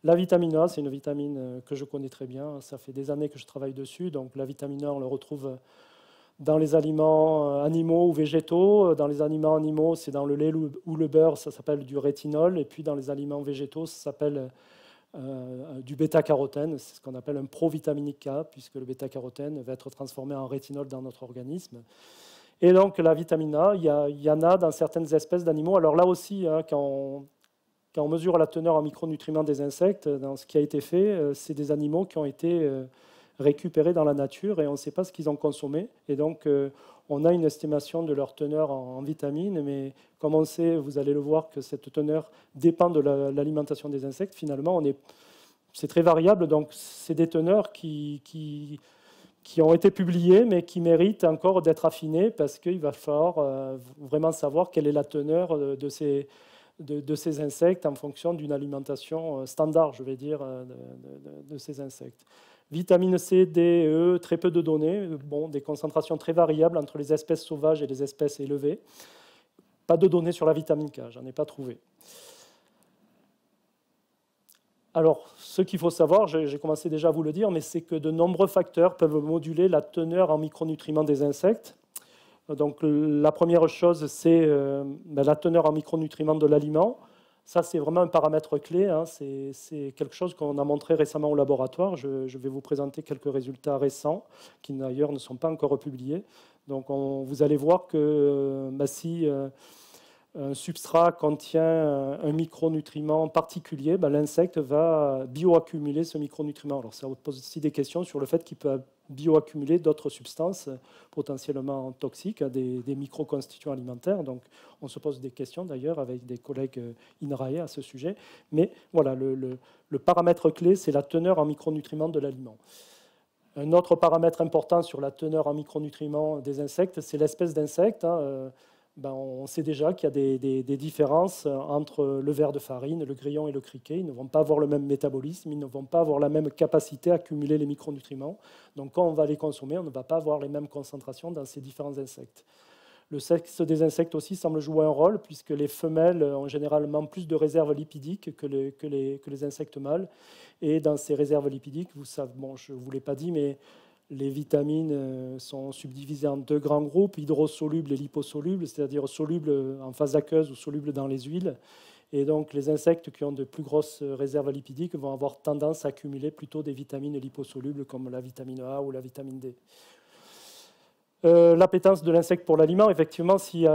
La vitamine A, c'est une vitamine que je connais très bien. Ça fait des années que je travaille dessus. Donc la vitamine A, on le retrouve dans les aliments animaux ou végétaux. Dans les aliments animaux, c'est dans le lait ou le beurre, ça s'appelle du rétinol. Et puis dans les aliments végétaux, ça s'appelle du bêta-carotène, c'est ce qu'on appelle un provitaminique K, puisque le bêta-carotène va être transformé en rétinol dans notre organisme. Et donc la vitamine A, il y en a dans certaines espèces d'animaux. Alors là aussi, hein, quand on mesure la teneur en micronutriments des insectes, dans ce qui a été fait, c'est des animaux qui ont été récupérés dans la nature et on ne sait pas ce qu'ils ont consommé. Et donc on a une estimation de leur teneur en vitamines, mais comme on sait, vous allez le voir, que cette teneur dépend de l'alimentation des insectes, finalement, c'est très variable. Donc, c'est des teneurs qui ont été publiées, mais qui méritent encore d'être affinées, parce qu'il va falloir vraiment savoir quelle est la teneur de ces insectes en fonction d'une alimentation standard, je vais dire, de ces insectes. Vitamine C, D, E, très peu de données, des concentrations très variables entre les espèces sauvages et les espèces élevées. Pas de données sur la vitamine K, j'en ai pas trouvé. Alors, ce qu'il faut savoir, j'ai commencé déjà à vous le dire, mais c'est que de nombreux facteurs peuvent moduler la teneur en micronutriments des insectes. Donc, la première chose, c'est la teneur en micronutriments de l'aliment. Ça, c'est vraiment un paramètre clé. Hein. C'est quelque chose qu'on a montré récemment au laboratoire. Je vais vous présenter quelques résultats récents, qui d'ailleurs ne sont pas encore publiés. Donc, vous allez voir que si un substrat contient un micronutriment particulier, l'insecte va bioaccumuler ce micronutriment. Alors, ça pose aussi des questions sur le fait qu'il peut bioaccumuler d'autres substances potentiellement toxiques, des microconstituants alimentaires. Donc, on se pose des questions d'ailleurs avec des collègues INRAE à ce sujet. Mais voilà, le paramètre clé, c'est la teneur en micronutriments de l'aliment. Un autre paramètre important sur la teneur en micronutriments des insectes, c'est l'espèce d'insecte. On sait déjà qu'il y a des différences entre le ver de farine, le grillon et le criquet. Ils ne vont pas avoir le même métabolisme, ils ne vont pas avoir la même capacité à accumuler les micronutriments. Donc quand on va les consommer, on ne va pas avoir les mêmes concentrations dans ces différents insectes. Le sexe des insectes aussi semble jouer un rôle, puisque les femelles ont généralement plus de réserves lipidiques que les insectes mâles. Et dans ces réserves lipidiques, vous savez, je ne vous l'ai pas dit, mais les vitamines sont subdivisées en deux grands groupes, hydrosolubles et liposolubles, c'est-à-dire solubles en phase aqueuse ou solubles dans les huiles. Et donc les insectes qui ont de plus grosses réserves lipidiques vont avoir tendance à accumuler plutôt des vitamines liposolubles comme la vitamine A ou la vitamine D. L'appétence de l'insecte pour l'aliment, effectivement, si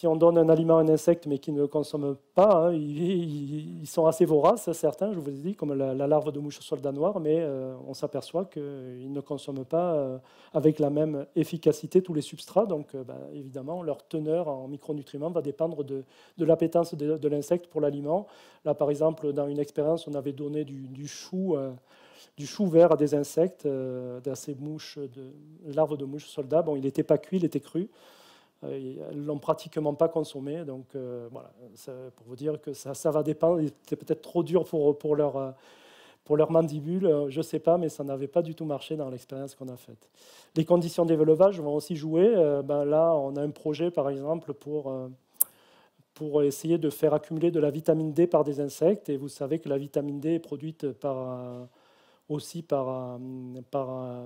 on donne un aliment à un insecte mais qu'il ne le consomme pas, hein, ils sont assez voraces, certains, je vous ai dit, comme la larve de mouche soldat noir, mais on s'aperçoit qu'ils ne consomment pas avec la même efficacité tous les substrats. Donc, évidemment, leur teneur en micronutriments va dépendre de l'appétence de l'insecte pour l'aliment. Là, par exemple, dans une expérience, on avait donné du chou vert à des insectes, à ces larves de mouches soldats. Bon, il n'était pas cuit, il était cru. Elles ne l'ont pratiquement pas consommé. Donc, voilà, pour vous dire que ça va dépendre. C'était peut-être trop dur pour leur mandibule, je ne sais pas, mais ça n'avait pas du tout marché dans l'expérience qu'on a faite. Les conditions d'élevage vont aussi jouer. Là, on a un projet, par exemple, pour essayer de faire accumuler de la vitamine D par des insectes. Et vous savez que la vitamine D est produite aussi par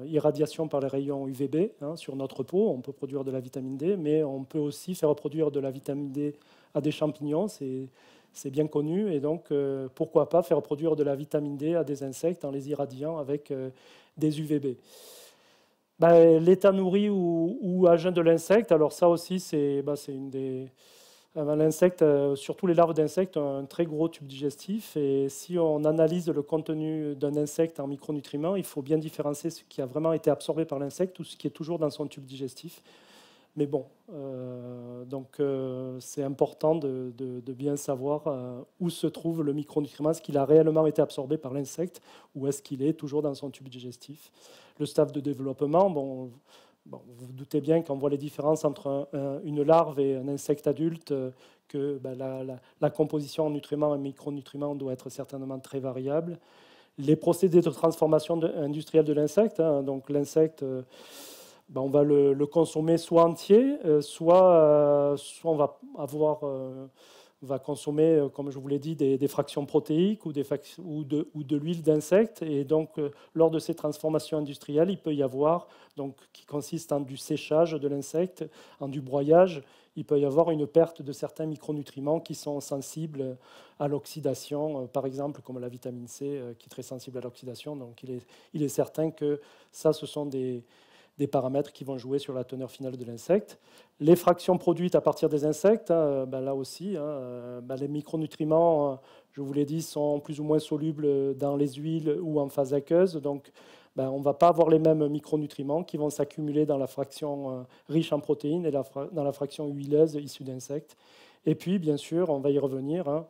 irradiation par les rayons UVB, hein, sur notre peau. On peut produire de la vitamine D, mais on peut aussi faire produire de la vitamine D à des champignons, c'est bien connu. Et donc, pourquoi pas faire produire de la vitamine D à des insectes en les irradiant avec des UVB. L'état nourri ou à jeun de l'insecte, alors ça aussi, c'est une des... L'insecte, surtout les larves d'insectes, ont un très gros tube digestif. Et si on analyse le contenu d'un insecte en micronutriments, il faut bien différencier ce qui a vraiment été absorbé par l'insecte ou ce qui est toujours dans son tube digestif. Mais bon, c'est important de bien savoir où se trouve le micronutriment, est-ce qu'il a réellement été absorbé par l'insecte ou est-ce qu'il est toujours dans son tube digestif. Le stade de développement, vous vous doutez bien qu'on voit les différences entre une larve et un insecte adulte, que la composition en nutriments et micronutriments doit être certainement très variable. Les procédés de transformation industrielle de l'insecte, hein, donc l'insecte, on va le consommer soit entier, soit on va consommer, comme je vous l'ai dit, des fractions protéiques ou de l'huile d'insecte. Et donc, lors de ces transformations industrielles, il peut y avoir, donc, qui consiste en du séchage de l'insecte, en du broyage, il peut y avoir une perte de certains micronutriments qui sont sensibles à l'oxydation, par exemple, comme la vitamine C, qui est très sensible à l'oxydation. Donc, il est certain que ça, ce sont des paramètres qui vont jouer sur la teneur finale de l'insecte. Les fractions produites à partir des insectes, là aussi, les micronutriments, je vous l'ai dit, sont plus ou moins solubles dans les huiles ou en phase aqueuse. Donc, on ne va pas avoir les mêmes micronutriments qui vont s'accumuler dans la fraction riche en protéines et dans la fraction huileuse issue d'insectes. Et puis, bien sûr, on va y revenir,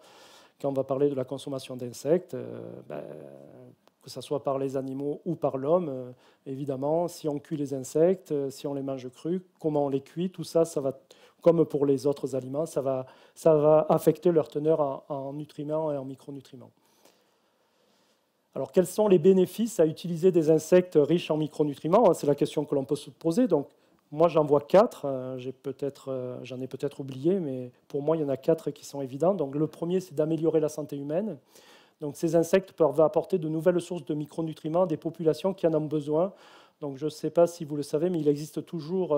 quand on va parler de la consommation d'insectes, que ce soit par les animaux ou par l'homme, évidemment, si on cuit les insectes, si on les mange crus, comment on les cuit, tout ça, ça va, comme pour les autres aliments, ça va affecter leur teneur en nutriments et en micronutriments. Alors, quels sont les bénéfices à utiliser des insectes riches en micronutriments? C'est la question que l'on peut se poser. Donc, moi, j'en vois 4. J'en ai peut-être oublié, mais pour moi, il y en a 4 qui sont évidents. Donc, le premier, c'est d'améliorer la santé humaine. Donc, ces insectes peuvent apporter de nouvelles sources de micronutriments à des populations qui en ont besoin. Donc, je ne sais pas si vous le savez, mais il existe toujours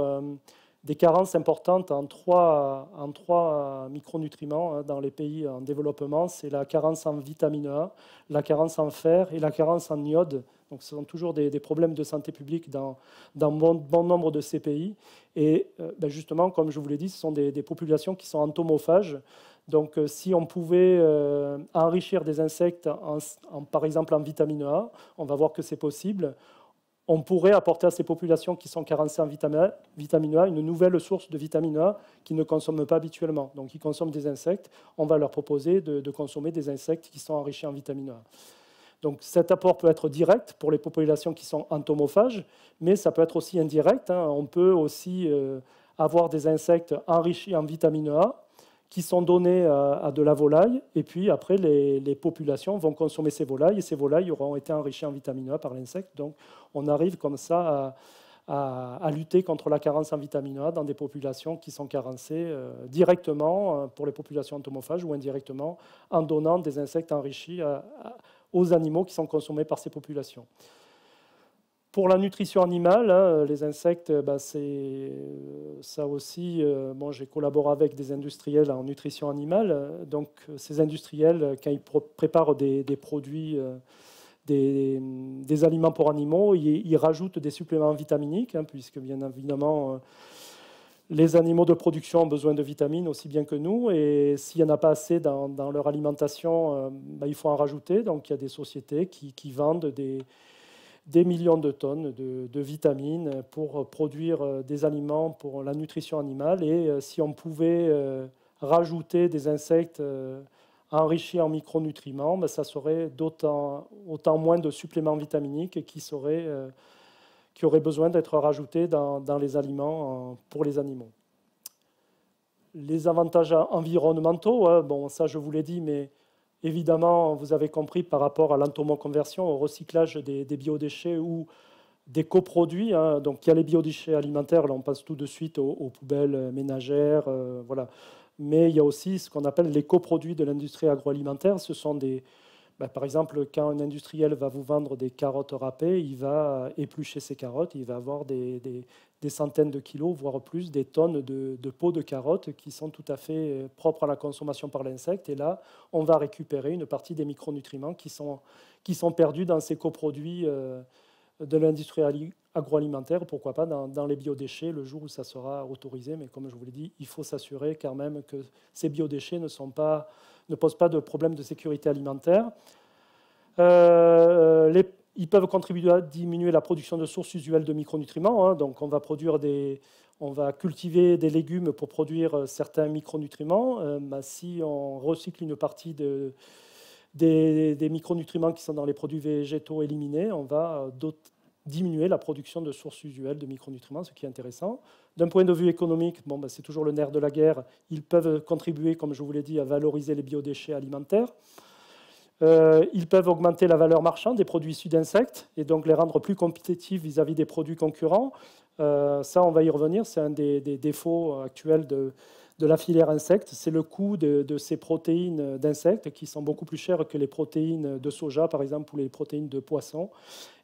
des carences importantes en trois micronutriments dans les pays en développement. C'est la carence en vitamine A, la carence en fer et la carence en iode. Donc, ce sont toujours des problèmes de santé publique dans bon nombre de ces pays. Et justement, comme je vous l'ai dit, ce sont des populations qui sont entomophages. Donc, si on pouvait enrichir des insectes, par exemple en vitamine A, on va voir que c'est possible. On pourrait apporter à ces populations qui sont carencées en vitamine A une nouvelle source de vitamine A qu'ils ne consomment pas habituellement. Donc, ils consomment des insectes. On va leur proposer de consommer des insectes qui sont enrichis en vitamine A. Donc, cet apport peut être direct pour les populations qui sont entomophages, mais ça peut être aussi indirect. On peut aussi avoir des insectes enrichis en vitamine A qui sont donnés à de la volaille, et puis après, les populations vont consommer ces volailles, et ces volailles auront été enrichies en vitamine A par l'insecte. Donc, on arrive comme ça à lutter contre la carence en vitamine A dans des populations qui sont carencées directement pour les populations entomophages ou indirectement en donnant des insectes enrichis aux animaux qui sont consommés par ces populations. Pour la nutrition animale, hein, les insectes, bah, c'est ça aussi. Bon, j'ai collaboré avec des industriels en nutrition animale. Donc, ces industriels, quand ils préparent des produits, des aliments pour animaux, ils rajoutent des suppléments vitaminiques, hein, puisque bien évidemment, les animaux de production ont besoin de vitamines aussi bien que nous. Et s'il n'y en a pas assez dans leur alimentation, bah, il faut en rajouter. Donc, il y a des sociétés qui vendent des millions de tonnes de vitamines pour produire des aliments pour la nutrition animale. Et si on pouvait rajouter des insectes enrichis en micronutriments, ben, ça serait autant moins de suppléments vitaminiques qui auraient besoin d'être rajoutés dans les aliments pour les animaux. Les avantages environnementaux, hein, bon, ça je vous l'ai dit, mais évidemment, vous avez compris par rapport à l'entomoconversion, au recyclage des biodéchets ou des coproduits. Hein, donc, il y a les biodéchets alimentaires, là on passe tout de suite aux poubelles ménagères. Voilà. Mais il y a aussi ce qu'on appelle les coproduits de l'industrie agroalimentaire. Ce sont par exemple, quand un industriel va vous vendre des carottes râpées, il va éplucher ces carottes, il va avoir des centaines de kilos, voire plus, des tonnes de peaux de carottes qui sont tout à fait propres à la consommation par l'insecte. Et là, on va récupérer une partie des micronutriments qui sont perdus dans ces coproduits de l'industrie agroalimentaire, pourquoi pas dans les biodéchets le jour où ça sera autorisé. Mais comme je vous l'ai dit, il faut s'assurer quand même que ces biodéchets ne posent pas de problème de sécurité alimentaire. Ils peuvent contribuer à diminuer la production de sources usuelles de micronutriments. Hein, donc on va cultiver des légumes pour produire certains micronutriments. Si on recycle une partie des micronutriments qui sont dans les produits végétaux éliminés, on va diminuer la production de sources usuelles de micronutriments, ce qui est intéressant. D'un point de vue économique, c'est toujours le nerf de la guerre. Ils peuvent contribuer, comme je vous l'ai dit, à valoriser les biodéchets alimentaires. Ils peuvent augmenter la valeur marchande des produits issus d'insectes et donc les rendre plus compétitifs vis-à-vis des produits concurrents. Ça, on va y revenir. C'est un des défauts actuels de la filière insectes. C'est le coût de ces protéines d'insectes qui sont beaucoup plus chères que les protéines de soja, par exemple, ou les protéines de poisson.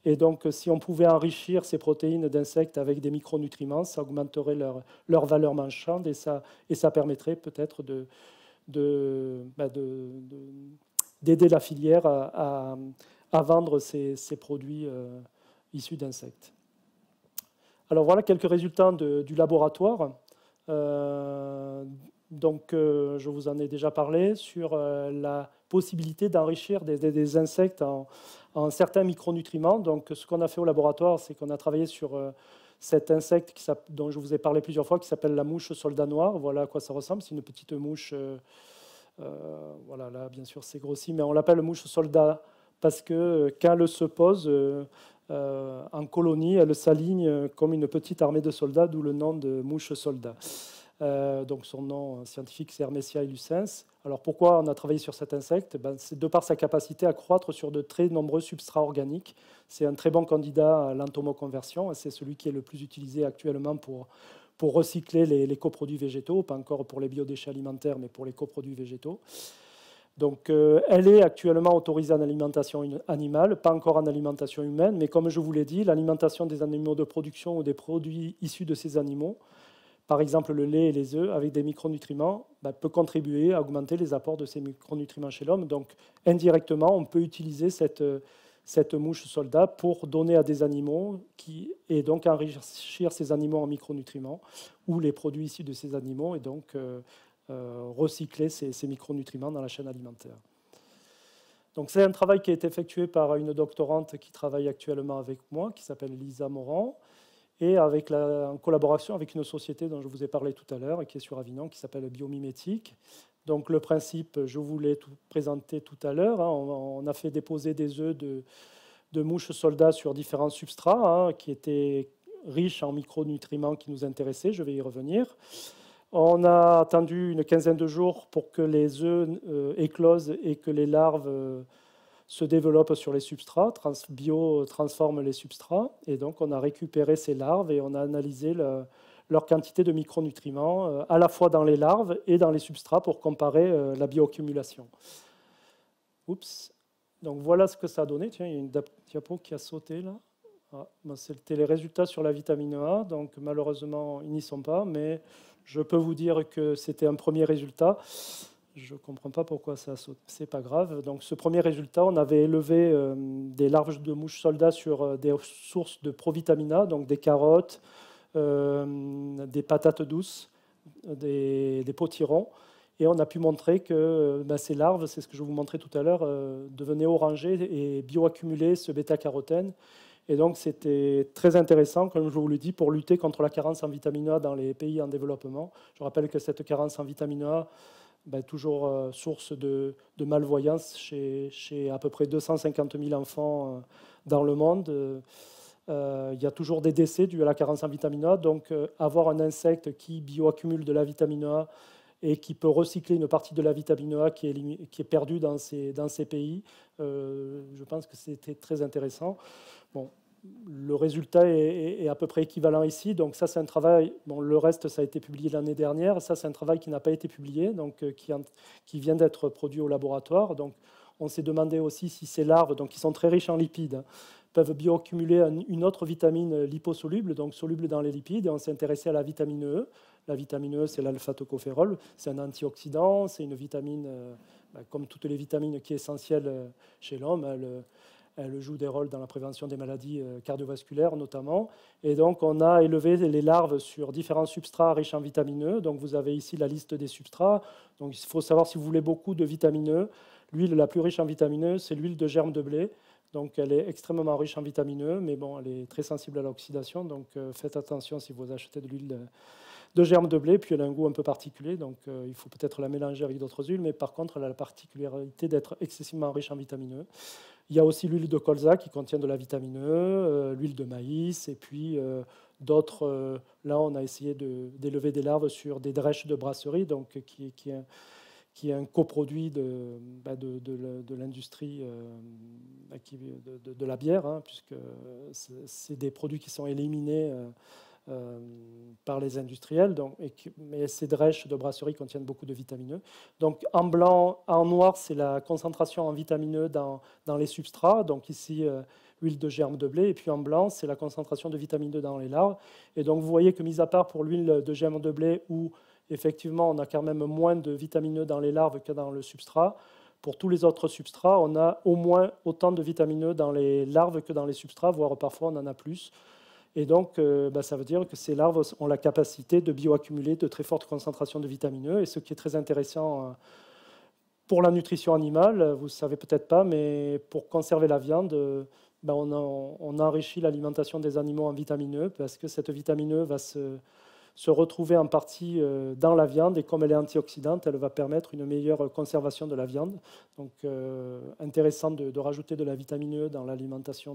Et donc, si on pouvait enrichir ces protéines d'insectes avec des micronutriments, ça augmenterait leur valeur marchande et ça permettrait peut-être d'aider la filière à vendre ces produits issus d'insectes. Alors voilà quelques résultats du laboratoire. Je vous en ai déjà parlé sur la possibilité d'enrichir des insectes en certains micronutriments. Donc ce qu'on a fait au laboratoire, c'est qu'on a travaillé sur cet insecte dont je vous ai parlé plusieurs fois, qui s'appelle la mouche soldat noir. Voilà à quoi ça ressemble. C'est une petite mouche. Voilà, là, bien sûr, c'est grossi, mais on l'appelle mouche soldat parce que quand elle se pose en colonie, elle s'aligne comme une petite armée de soldats, d'où le nom de mouche soldat. Donc son nom scientifique, c'est Hermesia illucens. Alors pourquoi on a travaillé sur cet insecte? C'est de par sa capacité à croître sur de très nombreux substrats organiques. C'est un très bon candidat à l'entomoconversion. C'est celui qui est le plus utilisé actuellement pour recycler les coproduits végétaux, pas encore pour les biodéchets alimentaires, mais pour les coproduits végétaux. Donc, elle est actuellement autorisée en alimentation animale, pas encore en alimentation humaine, mais comme je vous l'ai dit, l'alimentation des animaux de production ou des produits issus de ces animaux, par exemple le lait et les œufs, avec des micronutriments, peut contribuer à augmenter les apports de ces micronutriments chez l'homme. Donc, indirectement, on peut utiliser cette mouche soldat pour donner à des animaux et donc enrichir ces animaux en micronutriments ou les produits issus de ces animaux et donc recycler ces micronutriments dans la chaîne alimentaire. Donc c'est un travail qui a été effectué par une doctorante qui travaille actuellement avec moi, qui s'appelle Lisa Morand, et en collaboration avec une société dont je vous ai parlé tout à l'heure et qui est sur Avignon, qui s'appelle Biomimétique. Donc le principe, je vous l'ai présenté tout à l'heure. Hein, on a fait déposer des œufs de mouches soldats sur différents substrats qui étaient riches en micronutriments qui nous intéressaient. Je vais y revenir. On a attendu une quinzaine de jours pour que les œufs éclosent et que les larves se développent sur les substrats. Bio transforme les substrats. Et donc, on a récupéré ces larves et on a analysé leur quantité de micronutriments, à la fois dans les larves et dans les substrats pour comparer la bioaccumulation. Oups. Donc, voilà ce que ça a donné. Tiens, il y a une diapo qui a sauté là. C'était les résultats sur la vitamine A, donc malheureusement, ils n'y sont pas, mais je peux vous dire que c'était un premier résultat. Je ne comprends pas pourquoi ça saute, c'est pas grave. Donc ce premier résultat, on avait élevé des larves de mouches soldats sur des sources de provitamine A, donc des carottes, des patates douces, des potirons. Et on a pu montrer que ces larves, c'est ce que je vous montrais tout à l'heure, devenaient orangées et bioaccumulaient ce bêta-carotène. Et donc c'était très intéressant, comme je vous l'ai dit, pour lutter contre la carence en vitamine A dans les pays en développement. Je rappelle que cette carence en vitamine A, toujours source de malvoyance chez à peu près 250 000 enfants dans le monde. Il y a toujours des décès dus à la carence en vitamine A. Donc avoir un insecte qui bioaccumule de la vitamine A et qui peut recycler une partie de la vitamine A qui est perdue dans ces pays, je pense que c'était très intéressant. Bon, le résultat est à peu près équivalent ici. Donc ça, c'est un travail. Bon, le reste, ça a été publié l'année dernière. Ça, c'est un travail qui n'a pas été publié, donc qui vient d'être produit au laboratoire. Donc, on s'est demandé aussi si ces larves, donc qui sont très riches en lipides, peuvent bioaccumuler une autre vitamine liposoluble, donc soluble dans les lipides. Et on s'est intéressé à la vitamine E. La vitamine E, c'est l'alpha-tocophérol. C'est un antioxydant. C'est une vitamine, comme toutes les vitamines, qui est essentielle chez l'homme. Elle joue des rôles dans la prévention des maladies cardiovasculaires notamment. Et donc, on a élevé les larves sur différents substrats riches en vitamine E. Donc, vous avez ici la liste des substrats. Donc, il faut savoir si vous voulez beaucoup de vitamine E. L'huile la plus riche en vitamine E, c'est l'huile de germe de blé. Donc, elle est extrêmement riche en vitamine E, mais bon, elle est très sensible à l'oxydation. Donc, faites attention si vous achetez de l'huile de germe de blé. Puis, elle a un goût un peu particulier. Donc, il faut peut-être la mélanger avec d'autres huiles. Mais par contre, elle a la particularité d'être excessivement riche en vitamine E. Il y a aussi l'huile de colza qui contient de la vitamine E, l'huile de maïs, et puis d'autres. Là, on a essayé d'élever des larves sur des drèches de brasserie, donc qui est un coproduit de l'industrie de la bière, hein, puisque c'est des produits qui sont éliminés par les industriels. Donc, mais ces drèches de brasserie contiennent beaucoup de vitamine E. Donc en blanc, en noir, c'est la concentration en vitamine E dans les substrats. Donc ici, huile de germe de blé. Et puis en blanc, c'est la concentration de vitamine E dans les larves. Et donc vous voyez que, mis à part pour l'huile de germe de blé, où effectivement on a quand même moins de vitamine E dans les larves que dans le substrat, pour tous les autres substrats, on a au moins autant de vitamine E dans les larves que dans les substrats, voire parfois on en a plus. Et donc, ça veut dire que ces larves ont la capacité de bioaccumuler de très fortes concentrations de vitamine E. Et ce qui est très intéressant pour la nutrition animale, vous ne savez peut-être pas, mais pour conserver la viande, on enrichit l'alimentation des animaux en vitamine E, parce que cette vitamine E va se retrouver en partie dans la viande, et comme elle est antioxydante, elle va permettre une meilleure conservation de la viande. Donc, intéressant de rajouter de la vitamine E dans l'alimentation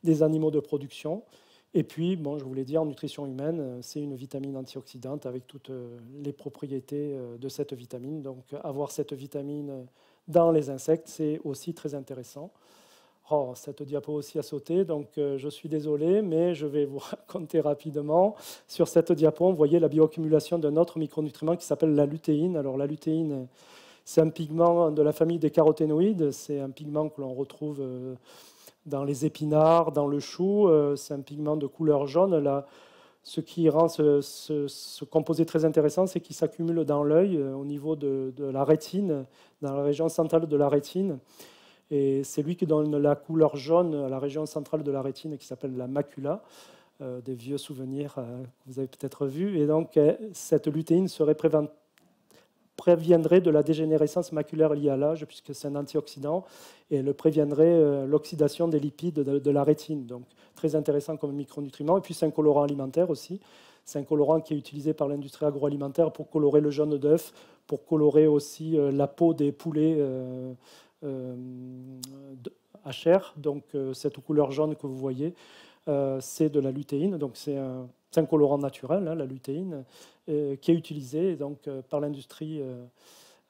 des animaux de production. Et puis, bon, je vous l'ai dit, en nutrition humaine, c'est une vitamine antioxydante avec toutes les propriétés de cette vitamine. Donc, avoir cette vitamine dans les insectes, c'est aussi très intéressant. Oh, cette diapo aussi a sauté, donc je suis désolé, mais je vais vous raconter rapidement. Sur cette diapo, vous voyez la bioaccumulation d'un autre micronutriment qui s'appelle la lutéine. Alors, la lutéine, c'est un pigment de la famille des caroténoïdes. C'est un pigment que l'on retrouve dans les épinards, dans le chou. C'est un pigment de couleur jaune. Là, ce qui rend ce composé très intéressant, c'est qu'il s'accumule dans l'œil, au niveau de la rétine, dans la région centrale de la rétine. Et c'est lui qui donne la couleur jaune à la région centrale de la rétine, qui s'appelle la macula. Des vieux souvenirs que vous avez peut-être vus. Et donc, cette lutéine préviendrait de la dégénérescence maculaire liée à l'âge, puisque c'est un antioxydant, et elle préviendrait l'oxydation des lipides de la rétine. Donc, très intéressant comme micronutriment. Et puis, c'est un colorant alimentaire aussi. C'est un colorant qui est utilisé par l'industrie agroalimentaire pour colorer le jaune d'œuf, pour colorer aussi la peau des poulets à chair. Donc, cette couleur jaune que vous voyez, c'est de la lutéine. Donc, c'est un colorant naturel, hein, la lutéine, qui est utilisé donc, par l'industrie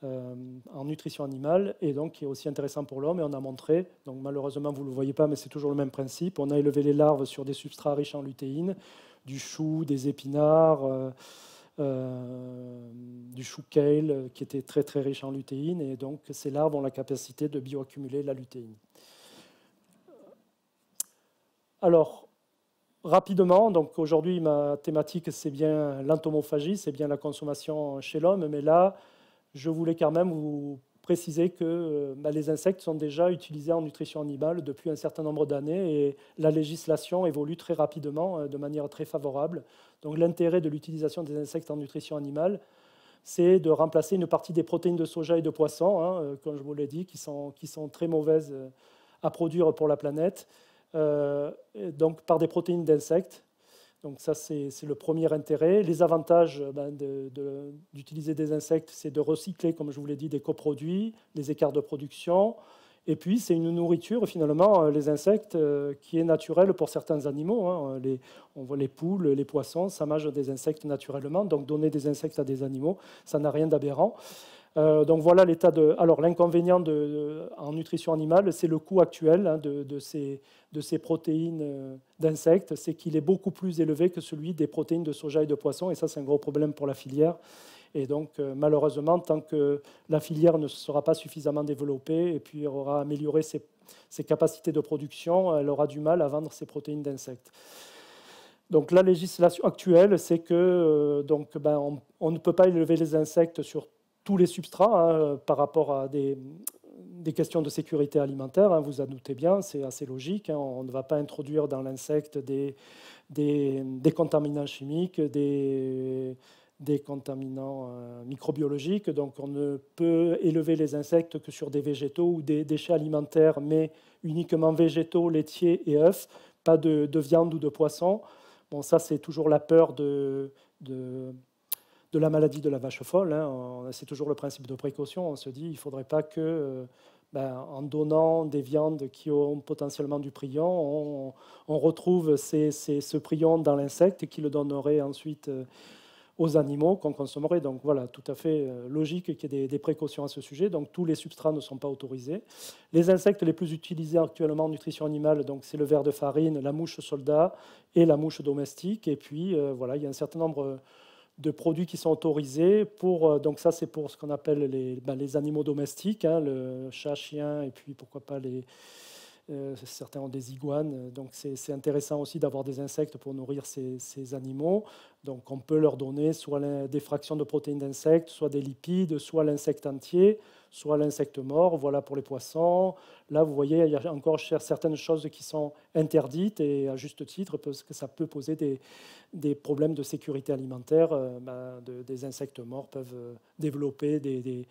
en nutrition animale, et donc qui est aussi intéressant pour l'homme. Et on a montré, donc malheureusement vous ne le voyez pas, mais c'est toujours le même principe, on a élevé les larves sur des substrats riches en lutéine, du chou, des épinards, du chou kale, qui était très très riche en lutéine, et donc ces larves ont la capacité de bioaccumuler la lutéine. Alors, rapidement, donc aujourd'hui, ma thématique, c'est bien l'entomophagie, c'est bien la consommation chez l'homme, mais là, je voulais quand même vous préciser que les insectes sont déjà utilisés en nutrition animale depuis un certain nombre d'années et la législation évolue très rapidement, de manière très favorable. Donc l'intérêt de l'utilisation des insectes en nutrition animale, c'est de remplacer une partie des protéines de soja et de poisson, hein, comme je vous l'ai dit, qui sont très mauvaises à produire pour la planète, donc par des protéines d'insectes. Donc ça, c'est le premier intérêt. Les avantages d'utiliser des insectes, c'est de recycler, comme je vous l'ai dit, des coproduits, les écarts de production. Et puis, c'est une nourriture, finalement, les insectes, qui est naturelle pour certains animaux, hein. On voit les poules, les poissons, ça mange des insectes naturellement. Donc, donner des insectes à des animaux, ça n'a rien d'aberrant. Donc voilà l'état de. Alors l'inconvénient en nutrition animale, c'est le coût actuel, hein, de ces protéines d'insectes, c'est qu'il est beaucoup plus élevé que celui des protéines de soja et de poisson, et ça c'est un gros problème pour la filière. Et donc malheureusement, tant que la filière ne sera pas suffisamment développée et puis aura amélioré ses capacités de production, elle aura du mal à vendre ces protéines d'insectes. Donc la législation actuelle, c'est que on ne peut pas élever les insectes sur tous les substrats, hein, par rapport à des questions de sécurité alimentaire, hein, vous en doutez bien, c'est assez logique, hein, on ne va pas introduire dans l'insecte des contaminants chimiques, des contaminants microbiologiques, donc on ne peut élever les insectes que sur des végétaux ou des déchets alimentaires, mais uniquement végétaux, laitiers et œufs, pas de viande ou de poisson. Bon, ça c'est toujours la peur de la maladie de la vache folle, hein. C'est toujours le principe de précaution. On se dit, il ne faudrait pas que, en donnant des viandes qui ont potentiellement du prion, on retrouve ce prion dans l'insecte et qui le donnerait ensuite aux animaux qu'on consommerait. Donc voilà, tout à fait logique qu'il y ait des précautions à ce sujet. Donc tous les substrats ne sont pas autorisés. Les insectes les plus utilisés actuellement en nutrition animale, donc c'est le ver de farine, la mouche soldat et la mouche domestique. Et puis voilà, il y a un certain nombre de produits qui sont autorisés pour, donc ça c'est pour ce qu'on appelle les animaux domestiques, hein, le chat, chien, et puis pourquoi pas certains ont des iguanes, donc c'est intéressant aussi d'avoir des insectes pour nourrir ces animaux. Donc on peut leur donner soit des fractions de protéines d'insectes, soit des lipides, soit l'insecte entier, soit l'insecte mort. Voilà pour les poissons. Là, vous voyez, il y a encore certaines choses qui sont interdites, et à juste titre, parce que ça peut poser des problèmes de sécurité alimentaire. Des insectes morts peuvent développer des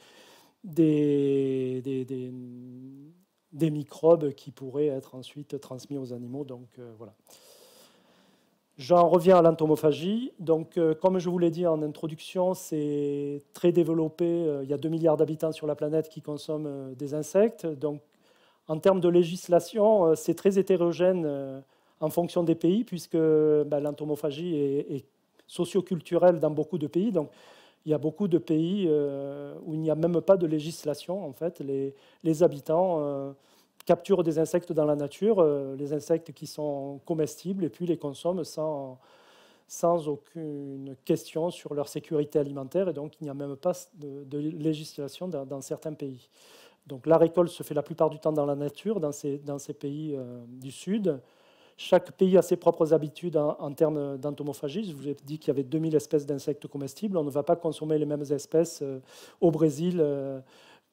microbes qui pourraient être ensuite transmis aux animaux. Donc voilà. J'en reviens à l'entomophagie. Donc, comme je vous l'ai dit en introduction, c'est très développé. Il y a 2 milliards d'habitants sur la planète qui consomment des insectes. Donc, en termes de législation, c'est très hétérogène en fonction des pays, puisque l'entomophagie est socioculturelle dans beaucoup de pays. Donc, il y a beaucoup de pays où il n'y a même pas de législation. En fait, les habitants capturent des insectes dans la nature, les insectes qui sont comestibles, et puis les consomment sans aucune question sur leur sécurité alimentaire. Et donc, il n'y a même pas de législation dans certains pays. Donc, la récolte se fait la plupart du temps dans la nature, dans ces pays du Sud. Chaque pays a ses propres habitudes en termes d'entomophagie. Je vous ai dit qu'il y avait 2000 espèces d'insectes comestibles. On ne va pas consommer les mêmes espèces au Brésil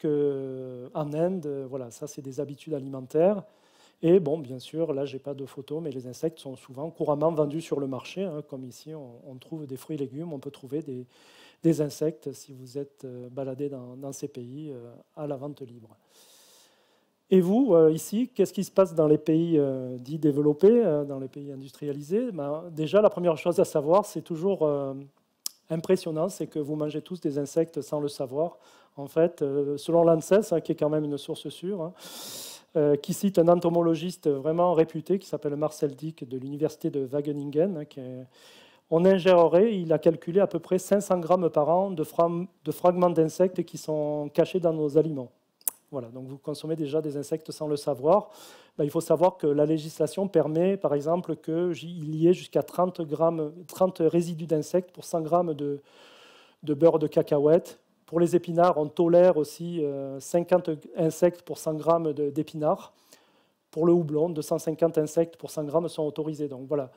qu'en Inde. Voilà, ça, c'est des habitudes alimentaires. Et bon, bien sûr, là, je n'ai pas de photos, mais les insectes sont souvent couramment vendus sur le marché. Hein, comme ici, on trouve des fruits et légumes. On peut trouver des insectes, si vous êtes baladé dans ces pays, à la vente libre. Et vous, ici, qu'est-ce qui se passe dans les pays dits développés, dans les pays industrialisés? Déjà, la première chose à savoir, c'est toujours impressionnant, c'est que vous mangez tous des insectes sans le savoir. En fait, selon l'ANSES, hein, qui est quand même une source sûre, hein, qui cite un entomologiste vraiment réputé qui s'appelle Marcel Dick de l'université de Wageningen, hein, on ingérerait, il a calculé à peu près 500 grammes par an de fragments d'insectes qui sont cachés dans nos aliments. Voilà, donc vous consommez déjà des insectes sans le savoir. Il faut savoir que la législation permet, par exemple, qu'il y ait jusqu'à 30 résidus d'insectes pour 100 grammes de beurre de cacahuète. Pour les épinards, on tolère aussi 50 insectes pour 100 grammes d'épinards. pour le houblon, 250 insectes pour 100 grammes sont autorisés. Donc voilà,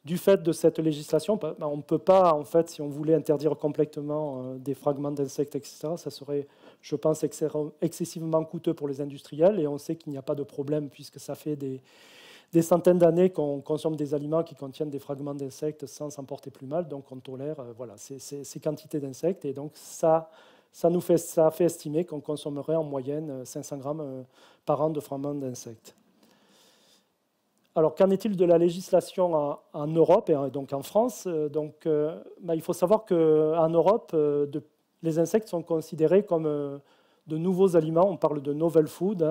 du fait de cette législation, on ne peut pas, en fait, si on voulait interdire complètement des fragments d'insectes, etc., ça serait, je pense, excessivement coûteux pour les industriels. Et on sait qu'il n'y a pas de problème puisque ça fait des centaines d'années qu'on consomme des aliments qui contiennent des fragments d'insectes sans s'en porter plus mal. Donc on tolère voilà, ces quantités d'insectes. Et donc ça fait estimer qu'on consommerait en moyenne 500 grammes par an de fragments d'insectes. Alors, qu'en est-il de la législation en Europe et donc en France? Il faut savoir qu'en Europe, les insectes sont considérés comme de nouveaux aliments. On parle de novel food,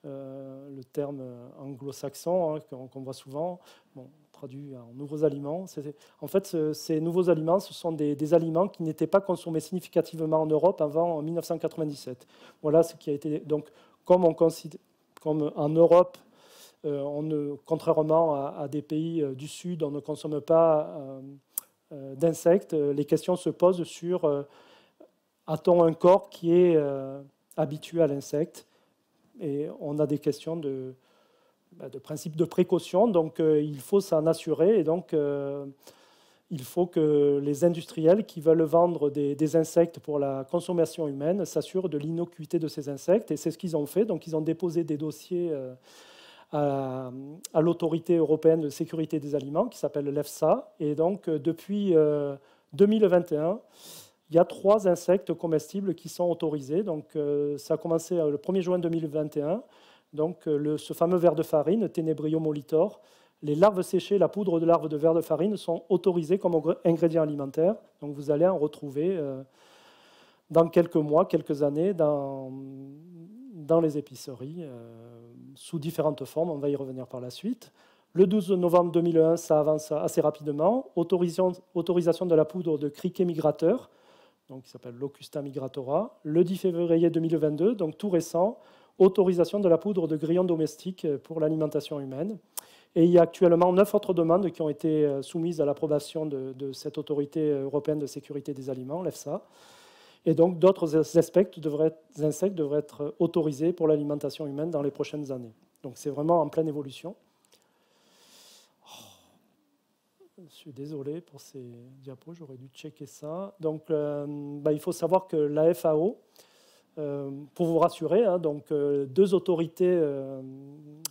le terme anglo-saxon qu'on voit souvent, traduit en nouveaux aliments. En fait, ces nouveaux aliments, ce sont des aliments qui n'étaient pas consommés significativement en Europe avant 1997. Voilà ce qui a été. Donc, comme en Europe, contrairement à des pays du Sud, on ne consomme pas d'insectes. Les questions se posent sur a-t-on un corps qui est habitué à l'insecte? Et on a des questions de principe de précaution. Donc, il faut s'en assurer. Et donc, il faut que les industriels qui veulent vendre des insectes pour la consommation humaine s'assurent de l'innocuité de ces insectes. Et c'est ce qu'ils ont fait. Donc, ils ont déposé des dossiers à l'autorité européenne de sécurité des aliments qui s'appelle l'EFSA. Et donc, depuis 2021, il y a 3 insectes comestibles qui sont autorisés. Donc, ça a commencé le 1er juin 2021. Donc, ce fameux ver de farine, Tenebrio molitor, les larves séchées, la poudre de larves de ver de farine sont autorisées comme ingrédients alimentaires. Donc, vous allez en retrouver dans quelques mois, quelques années, dans les épiceries, sous différentes formes. On va y revenir par la suite. Le 12 novembre 2001, ça avance assez rapidement. Autorisation de la poudre de criquet migrateur, donc qui s'appelle Locusta migratora. Le 10 février 2022, donc tout récent, autorisation de la poudre de grillons domestiques pour l'alimentation humaine. Et il y a actuellement 9 autres demandes qui ont été soumises à l'approbation de cette autorité européenne de sécurité des aliments, l'EFSA. Et donc, d'autres insectes devraient être autorisés pour l'alimentation humaine dans les prochaines années. Donc, c'est vraiment en pleine évolution. Je suis désolé pour ces diapos, j'aurais dû checker ça. Donc, il faut savoir que la FAO, pour vous rassurer, donc, 2 autorités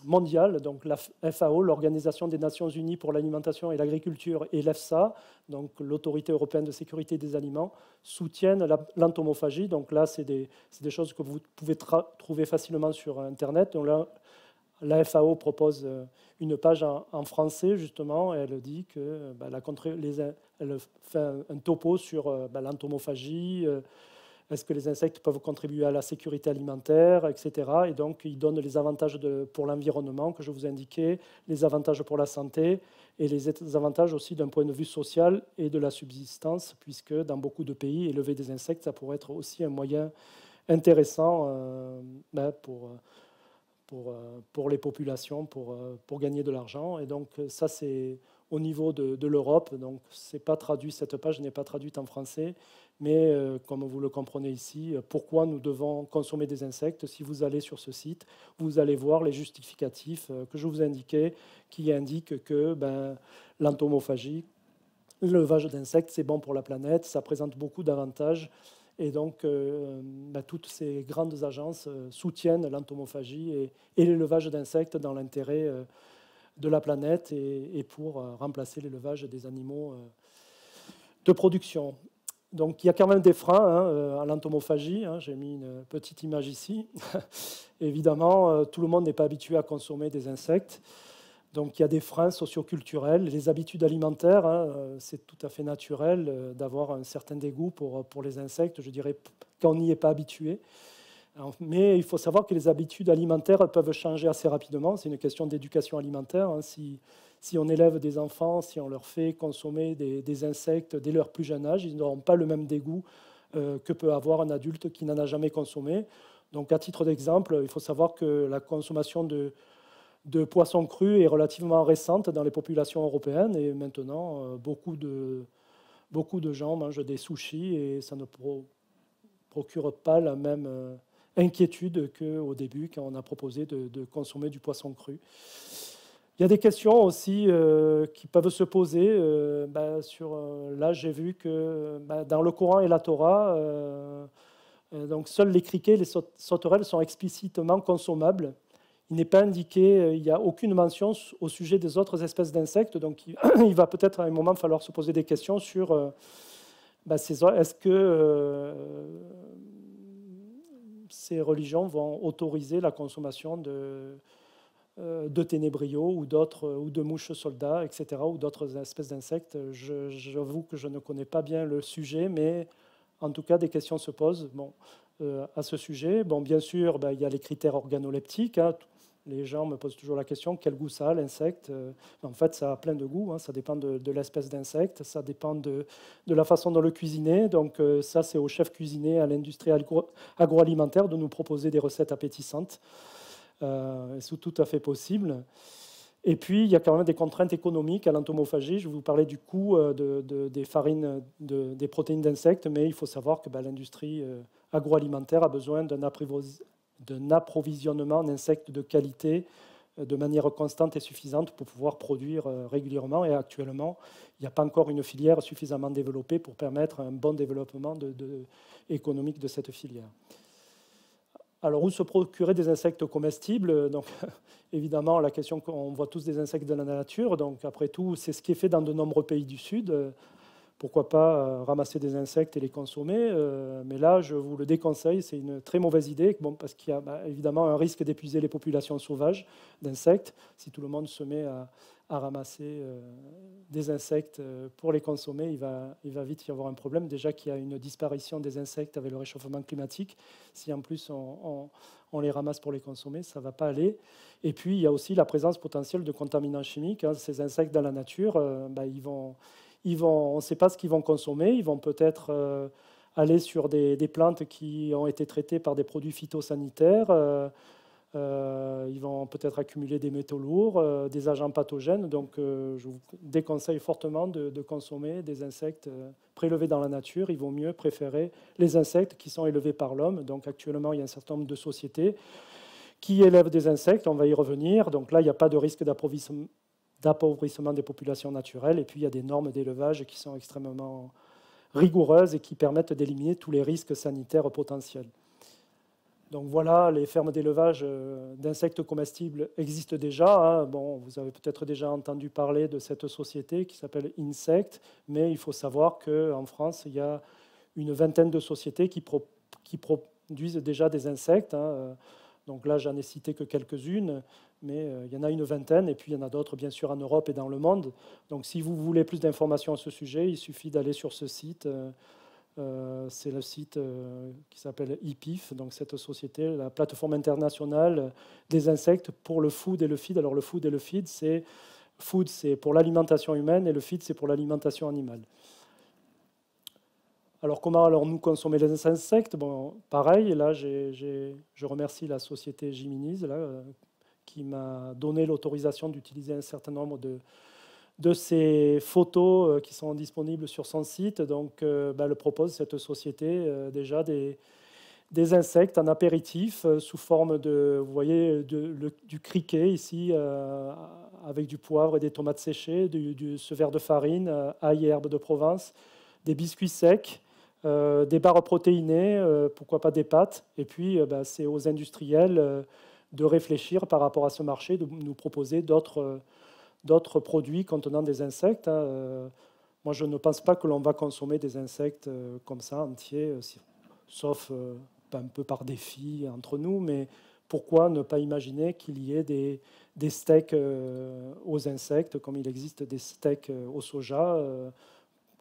mondiales, donc la FAO, l'Organisation des Nations Unies pour l'alimentation et l'agriculture, et l'EFSA, donc l'Autorité européenne de sécurité des aliments, soutiennent l'entomophagie. Donc là, c'est des choses que vous pouvez trouver facilement sur Internet. Donc là, la FAO propose une page en français, justement, et elle dit que elle fait un topo sur l'entomophagie. Est-ce que les insectes peuvent contribuer à la sécurité alimentaire, etc. Et donc, ils donnent les avantages pour l'environnement que je vous indiquais, les avantages pour la santé et les avantages aussi d'un point de vue social et de la subsistance, puisque dans beaucoup de pays, élever des insectes, ça pourrait être aussi un moyen intéressant pour les populations, pour gagner de l'argent. Et donc, ça, c'est au niveau de l'Europe. Donc, c'est pas traduit, cette page n'est pas traduite en français. Mais comme vous le comprenez ici, pourquoi nous devons consommer des insectes? Si vous allez sur ce site, vous allez voir les justificatifs que je vous ai indiqués, qui indiquent que l'entomophagie, l'élevage d'insectes, c'est bon pour la planète, ça présente beaucoup d'avantages. Et donc, toutes ces grandes agences soutiennent l'entomophagie et l'élevage d'insectes dans l'intérêt de la planète et pour remplacer l'élevage des animaux de production. Donc, il y a quand même des freins à l'entomophagie. J'ai mis une petite image ici. Évidemment, tout le monde n'est pas habitué à consommer des insectes. Donc, il y a des freins socioculturels. Les habitudes alimentaires, c'est tout à fait naturel d'avoir un certain dégoût pour les insectes, je dirais, quand on n'y est pas habitué. Mais il faut savoir que les habitudes alimentaires peuvent changer assez rapidement. C'est une question d'éducation alimentaire. Si on élève des enfants, si on leur fait consommer des insectes dès leur plus jeune âge, ils n'auront pas le même dégoût que peut avoir un adulte qui n'en a jamais consommé. Donc, à titre d'exemple, il faut savoir que la consommation de poissons crus est relativement récente dans les populations européennes. Et maintenant, beaucoup de gens mangent des sushis et ça ne procure pas la même inquiétude qu'au début, quand on a proposé de consommer du poisson cru. Il y a des questions aussi qui peuvent se poser. Là, j'ai vu que dans le Coran et la Torah, donc seuls les criquets et les sauterelles sont explicitement consommables. Il n'est pas indiqué, il n'y a aucune mention au sujet des autres espèces d'insectes. Donc il va peut-être à un moment falloir se poser des questions sur est-ce que ces religions vont autoriser la consommation de ténébriaux ou de mouches soldats, etc., ou d'autres espèces d'insectes. J'avoue que je ne connais pas bien le sujet, mais en tout cas, des questions se posent à ce sujet. Bon, bien sûr, il y a les critères organoleptiques. Hein. Les gens me posent toujours la question, quel goût ça a, l'insecte? En fait, ça a plein de goûts. Hein. Ça dépend de l'espèce d'insecte, ça dépend de la façon dont le cuisiner. Donc ça, c'est au chef cuisinier, à l'industrie agroalimentaire de nous proposer des recettes appétissantes. C'est tout à fait possible. Et puis, il y a quand même des contraintes économiques à l'entomophagie. Je vais vous parler du coût des farines, des protéines d'insectes, mais il faut savoir que l'industrie agroalimentaire a besoin d'un approvisionnement en insectes de qualité de manière constante et suffisante pour pouvoir produire régulièrement. Et actuellement, il n'y a pas encore une filière suffisamment développée pour permettre un bon développement économique de cette filière. Alors, où se procurer des insectes comestibles? Donc, évidemment, la question qu'on voit tous des insectes dans la nature. Donc, après tout, c'est ce qui est fait dans de nombreux pays du Sud. Pourquoi pas ramasser des insectes et les consommer? Mais là, je vous le déconseille. C'est une très mauvaise idée, parce qu'il y a évidemment un risque d'épuiser les populations sauvages d'insectes. Si tout le monde se met à ramasser des insectes pour les consommer, il va vite y avoir un problème. Déjà qu'il y a une disparition des insectes avec le réchauffement climatique. Si en plus on les ramasse pour les consommer, ça ne va pas aller. Et puis, il y a aussi la présence potentielle de contaminants chimiques. Hein. Ces insectes dans la nature, on ne sait pas ce qu'ils vont consommer. Ils vont peut-être aller sur des plantes qui ont été traitées par des produits phytosanitaires. Ils vont peut-être accumuler des métaux lourds, des agents pathogènes. Donc, je vous déconseille fortement de consommer des insectes prélevés dans la nature. Il vaut mieux préférer les insectes qui sont élevés par l'homme. Donc, actuellement, il y a un certain nombre de sociétés qui élèvent des insectes. On va y revenir. Donc là, il n'y a pas de risque d'appauvrissement des populations naturelles. Et puis, il y a des normes d'élevage qui sont extrêmement rigoureuses et qui permettent d'éliminer tous les risques sanitaires potentiels. Donc voilà, les fermes d'élevage d'insectes comestibles existent déjà. Hein. Bon, vous avez peut-être déjà entendu parler de cette société qui s'appelle Insect, mais il faut savoir qu'en France, il y a une vingtaine de sociétés qui produisent déjà des insectes. Hein. Donc là, j'en ai cité que quelques-unes, mais il y en a une vingtaine, et puis il y en a d'autres, bien sûr, en Europe et dans le monde. Donc si vous voulez plus d'informations à ce sujet, il suffit d'aller sur ce site. C'est le site qui s'appelle IPIF, donc cette société, la plateforme internationale des insectes pour le food et le feed. Alors le food et le feed, c'est pour l'alimentation humaine et le feed, c'est pour l'alimentation animale. Alors comment allons-nous consommer les insectes? Bon, pareil, là je remercie la société Giminis qui m'a donné l'autorisation d'utiliser un certain nombre de ces photos qui sont disponibles sur son site. Donc, elle propose, cette société, déjà des insectes en apéritif sous forme vous voyez, du criquet ici, avec du poivre et des tomates séchées, ce verre de farine, ail et herbes de Provence, des biscuits secs, des barres protéinées, pourquoi pas des pâtes. Et puis, c'est aux industriels de réfléchir par rapport à ce marché, de nous proposer d'autres produits contenant des insectes. Moi, je ne pense pas que l'on va consommer des insectes comme ça, entiers, sauf un peu par défi entre nous, mais pourquoi ne pas imaginer qu'il y ait des steaks aux insectes, comme il existe des steaks au soja,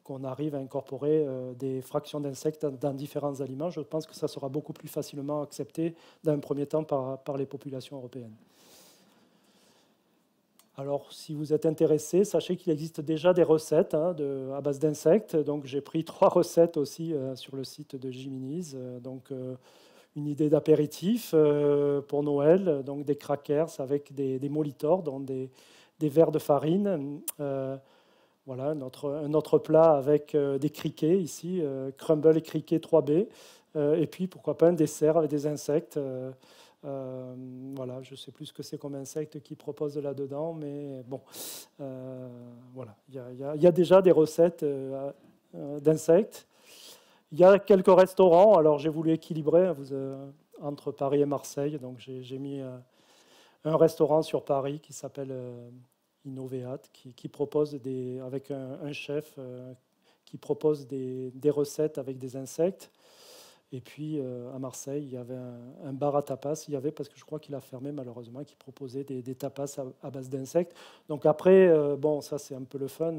qu'on arrive à incorporer des fractions d'insectes dans différents aliments. Je pense que ça sera beaucoup plus facilement accepté dans un premier temps par les populations européennes. Alors, si vous êtes intéressé, sachez qu'il existe déjà des recettes à base d'insectes. Donc, j'ai pris 3 recettes aussi sur le site de Giminis. Donc, une idée d'apéritif pour Noël, donc des crackers avec des molitors, donc des verres de farine. Voilà, un autre plat avec des criquets ici, crumble et criquet 3B. Et puis, pourquoi pas un dessert avec des insectes. Voilà, je ne sais plus ce que c'est comme insecte qui propose là-dedans, mais bon, voilà. Il y a déjà des recettes d'insectes. Il y a quelques restaurants. Alors, j'ai voulu équilibrer entre Paris et Marseille. Donc, j'ai mis un restaurant sur Paris qui s'appelle Innoveat, qui propose avec un chef qui propose des recettes avec des insectes. Et puis à Marseille, il y avait un bar à tapas. Il y avait, parce que je crois qu'il a fermé malheureusement, qui proposait des tapas à base d'insectes. Donc après, bon, ça c'est un peu le fun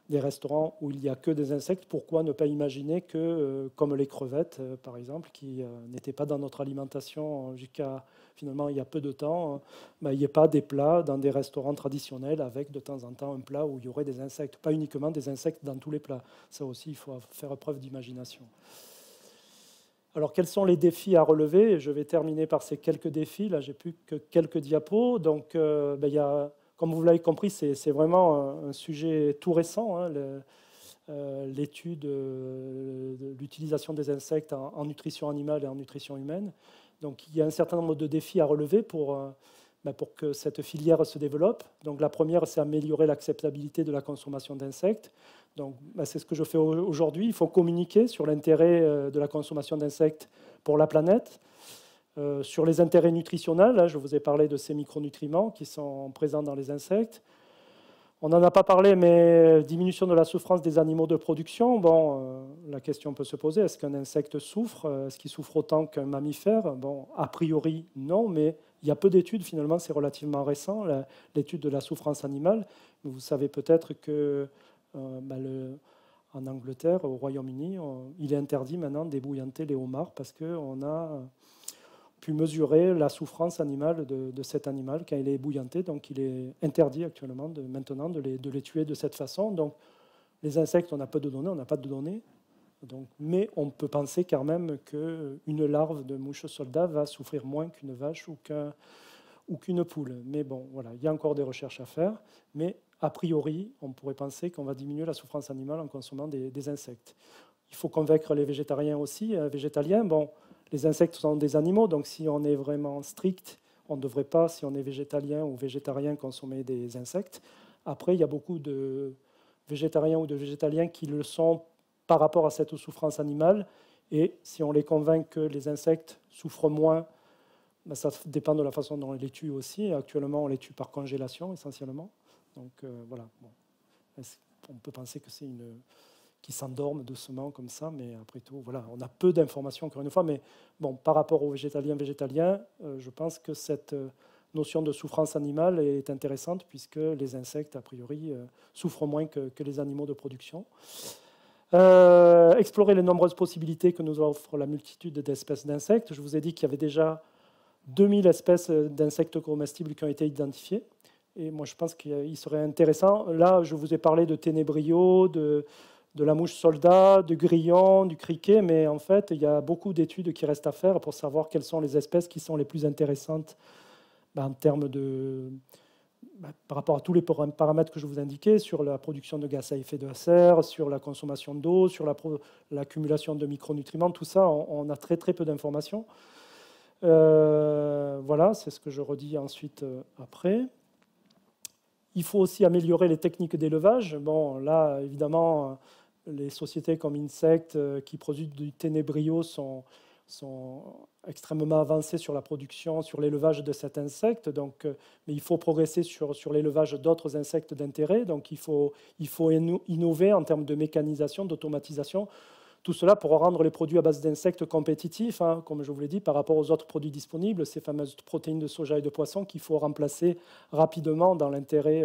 des restaurants où il n'y a que des insectes. Pourquoi ne pas imaginer que, comme les crevettes par exemple, qui n'étaient pas dans notre alimentation jusqu'à finalement il y a peu de temps, il n'y ait pas des plats dans des restaurants traditionnels avec de temps en temps un plat où il y aurait des insectes. Pas uniquement des insectes dans tous les plats. Ça aussi, il faut faire preuve d'imagination. Alors, quels sont les défis à relever? Je vais terminer par ces quelques défis. Là, j'ai plus que quelques diapos. Donc, il y a, comme vous l'avez compris, c'est vraiment un sujet tout récent, hein, l'étude de l'utilisation des insectes en nutrition animale et en nutrition humaine. Donc, il y a un certain nombre de défis à relever pour que cette filière se développe. Donc, la première, c'est améliorer l'acceptabilité de la consommation d'insectes. Donc, c'est ce que je fais aujourd'hui. Il faut communiquer sur l'intérêt de la consommation d'insectes pour la planète, sur les intérêts nutritionnels. Là, je vous ai parlé de ces micronutriments qui sont présents dans les insectes. On n'en a pas parlé, mais diminution de la souffrance des animaux de production. Bon, la question peut se poser, est-ce qu'un insecte souffre? Est-ce qu'il souffre autant qu'un mammifère? Bon, a priori, non, mais il y a peu d'études, finalement, c'est relativement récent, l'étude de la souffrance animale. Vous savez peut-être que en Angleterre, au Royaume-Uni, il est interdit maintenant d'ébouillanter les homards parce qu'on a pu mesurer la souffrance animale de cet animal quand il est ébouillanté. Donc il est interdit actuellement maintenant de les tuer de cette façon. Donc les insectes, on n'a pas de données, on n'a pas de données. Donc, mais on peut penser quand même qu'une larve de mouche soldat va souffrir moins qu'une vache ou qu'une poule. Mais bon, voilà, il y a encore des recherches à faire. Mais a priori, on pourrait penser qu'on va diminuer la souffrance animale en consommant des insectes. Il faut convaincre les végétariens aussi, végétaliens. Bon, les insectes sont des animaux, donc si on est vraiment strict, on ne devrait pas, si on est végétalien ou végétarien, consommer des insectes. Après, il y a beaucoup de végétariens ou de végétaliens qui le sont par rapport à cette souffrance animale. Et si on les convainc que les insectes souffrent moins, ça dépend de la façon dont on les tue aussi. Actuellement, on les tue par congélation essentiellement. Donc voilà, bon. On peut penser que c'est qui s'endorment doucement comme ça, mais après tout, voilà, on a peu d'informations encore une fois. Mais bon, par rapport aux végétaliens, je pense que cette notion de souffrance animale est intéressante puisque les insectes, a priori, souffrent moins que les animaux de production. Explorer les nombreuses possibilités que nous offre la multitude d'espèces d'insectes. Je vous ai dit qu'il y avait déjà 2000 espèces d'insectes comestibles qui ont été identifiées. Et moi, je pense qu'il serait intéressant. Là, je vous ai parlé de ténébrio, de la mouche soldat, de grillon, du criquet, mais en fait, il y a beaucoup d'études qui restent à faire pour savoir quelles sont les espèces qui sont les plus intéressantes en termes de... par rapport à tous les paramètres que je vous indiquais, sur la production de gaz à effet de serre, sur la consommation d'eau, sur l'accumulation de micronutriments, tout ça, on a très très peu d'informations. Voilà, c'est ce que je redis ensuite après. Il faut aussi améliorer les techniques d'élevage. Bon, là, évidemment, les sociétés comme Insect qui produisent du ténébrio sont extrêmement avancées sur la production, sur l'élevage de cet insecte. Donc, mais il faut progresser sur l'élevage d'autres insectes d'intérêt. Donc, il faut innover en termes de mécanisation, d'automatisation. Tout cela pour rendre les produits à base d'insectes compétitifs, hein, comme je vous l'ai dit, par rapport aux autres produits disponibles, ces fameuses protéines de soja et de poisson qu'il faut remplacer rapidement dans l'intérêt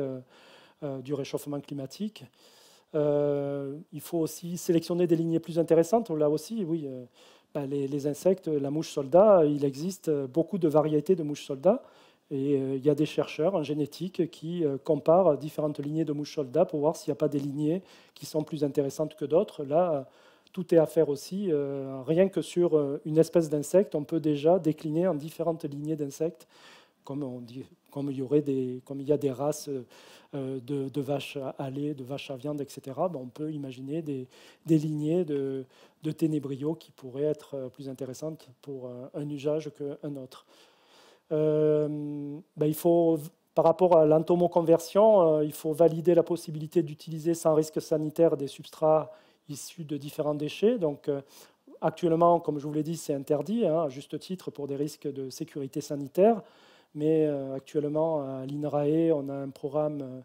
du réchauffement climatique. Il faut aussi sélectionner des lignées plus intéressantes. Là aussi, oui, les insectes, la mouche soldat, il existe beaucoup de variétés de mouches soldats. Et il y a des chercheurs en génétique qui comparent différentes lignées de mouches soldats pour voir s'il n'y a pas des lignées qui sont plus intéressantes que d'autres. Là, tout est à faire aussi. Rien que sur une espèce d'insecte, on peut déjà décliner en différentes lignées d'insectes comme il y a des races de vaches à lait, de vaches à viande, etc., on peut imaginer des lignées de ténébrios qui pourraient être plus intéressantes pour un usage qu'un autre. Il faut, par rapport à l'entomoconversion, il faut valider la possibilité d'utiliser sans risque sanitaire des substrats issus de différents déchets. Donc, actuellement, comme je vous l'ai dit, c'est interdit, à juste titre, pour des risques de sécurité sanitaire. Mais actuellement, à l'INRAE, on a un programme,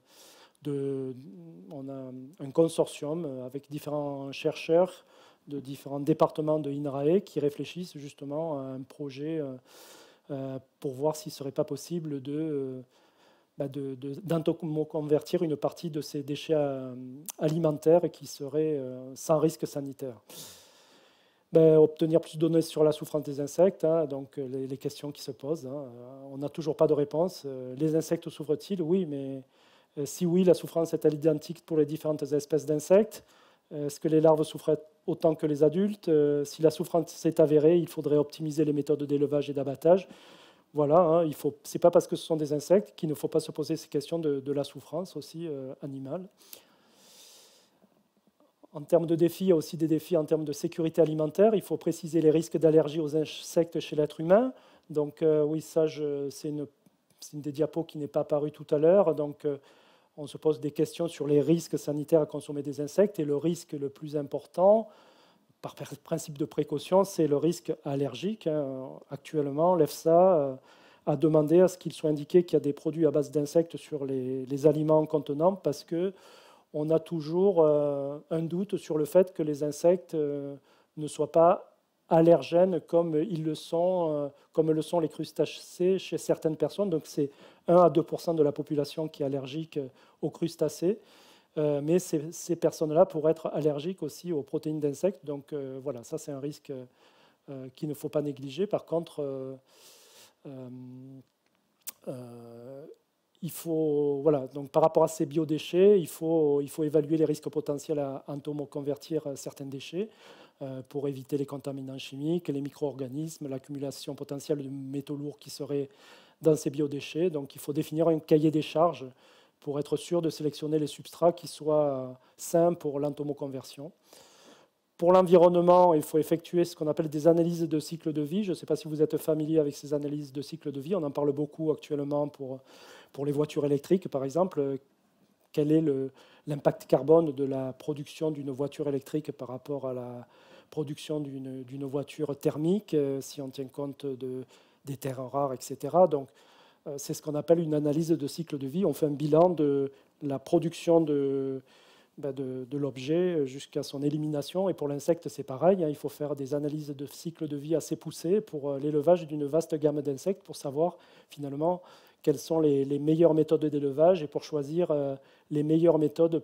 on a un consortium avec différents chercheurs de différents départements de l'INRAE qui réfléchissent justement à un projet pour voir s'il ne serait pas possible d'entomoconvertir une partie de ces déchets alimentaires qui seraient sans risque sanitaire. Obtenir plus de données sur la souffrance des insectes, donc les questions qui se posent. On n'a toujours pas de réponse. Les insectes souffrent-ils? Oui, mais si oui, la souffrance est-elle identique pour les différentes espèces d'insectes? Est-ce que les larves souffrent autant que les adultes? Si la souffrance s'est avérée, il faudrait optimiser les méthodes d'élevage et d'abattage. Voilà, c'est pas parce que ce sont des insectes qu'il ne faut pas se poser ces questions de la souffrance aussi animale. En termes de défis, il y a aussi des défis en termes de sécurité alimentaire. Il faut préciser les risques d'allergie aux insectes chez l'être humain. Donc oui, ça, c'est une des diapos qui n'est pas apparue tout à l'heure. Donc on se pose des questions sur les risques sanitaires à consommer des insectes. Et le risque le plus important, par principe de précaution, c'est le risque allergique. Actuellement, l'EFSA a demandé à ce qu'il soit indiqué qu'il y a des produits à base d'insectes sur les aliments contenants parce que on a toujours un doute sur le fait que les insectes ne soient pas allergènes comme le sont les crustacés chez certaines personnes. Donc c'est 1 à 2% de la population qui est allergique aux crustacés. Mais ces personnes-là pourraient être allergiques aussi aux protéines d'insectes. Donc voilà, ça c'est un risque qu'il ne faut pas négliger. Par contre, il faut, voilà, donc par rapport à ces biodéchets, il faut évaluer les risques potentiels à entomoconvertir certains déchets pour éviter les contaminants chimiques, les micro-organismes, l'accumulation potentielle de métaux lourds qui seraient dans ces biodéchets. Donc il faut définir un cahier des charges pour être sûr de sélectionner les substrats qui soient sains pour l'entomoconversion. Pour l'environnement, il faut effectuer ce qu'on appelle des analyses de cycle de vie. Je ne sais pas si vous êtes familier avec ces analyses de cycle de vie. On en parle beaucoup actuellement pour les voitures électriques, par exemple. Quel est l'impact carbone de la production d'une voiture électrique par rapport à la production d'une voiture thermique, si on tient compte des terres rares, etc. Donc, c'est ce qu'on appelle une analyse de cycle de vie. On fait un bilan de la production de l'objet jusqu'à son élimination. Et pour l'insecte, c'est pareil. Il faut faire des analyses de cycle de vie assez poussées pour l'élevage d'une vaste gamme d'insectes pour savoir finalement quelles sont les meilleures méthodes d'élevage et pour choisir les meilleures méthodes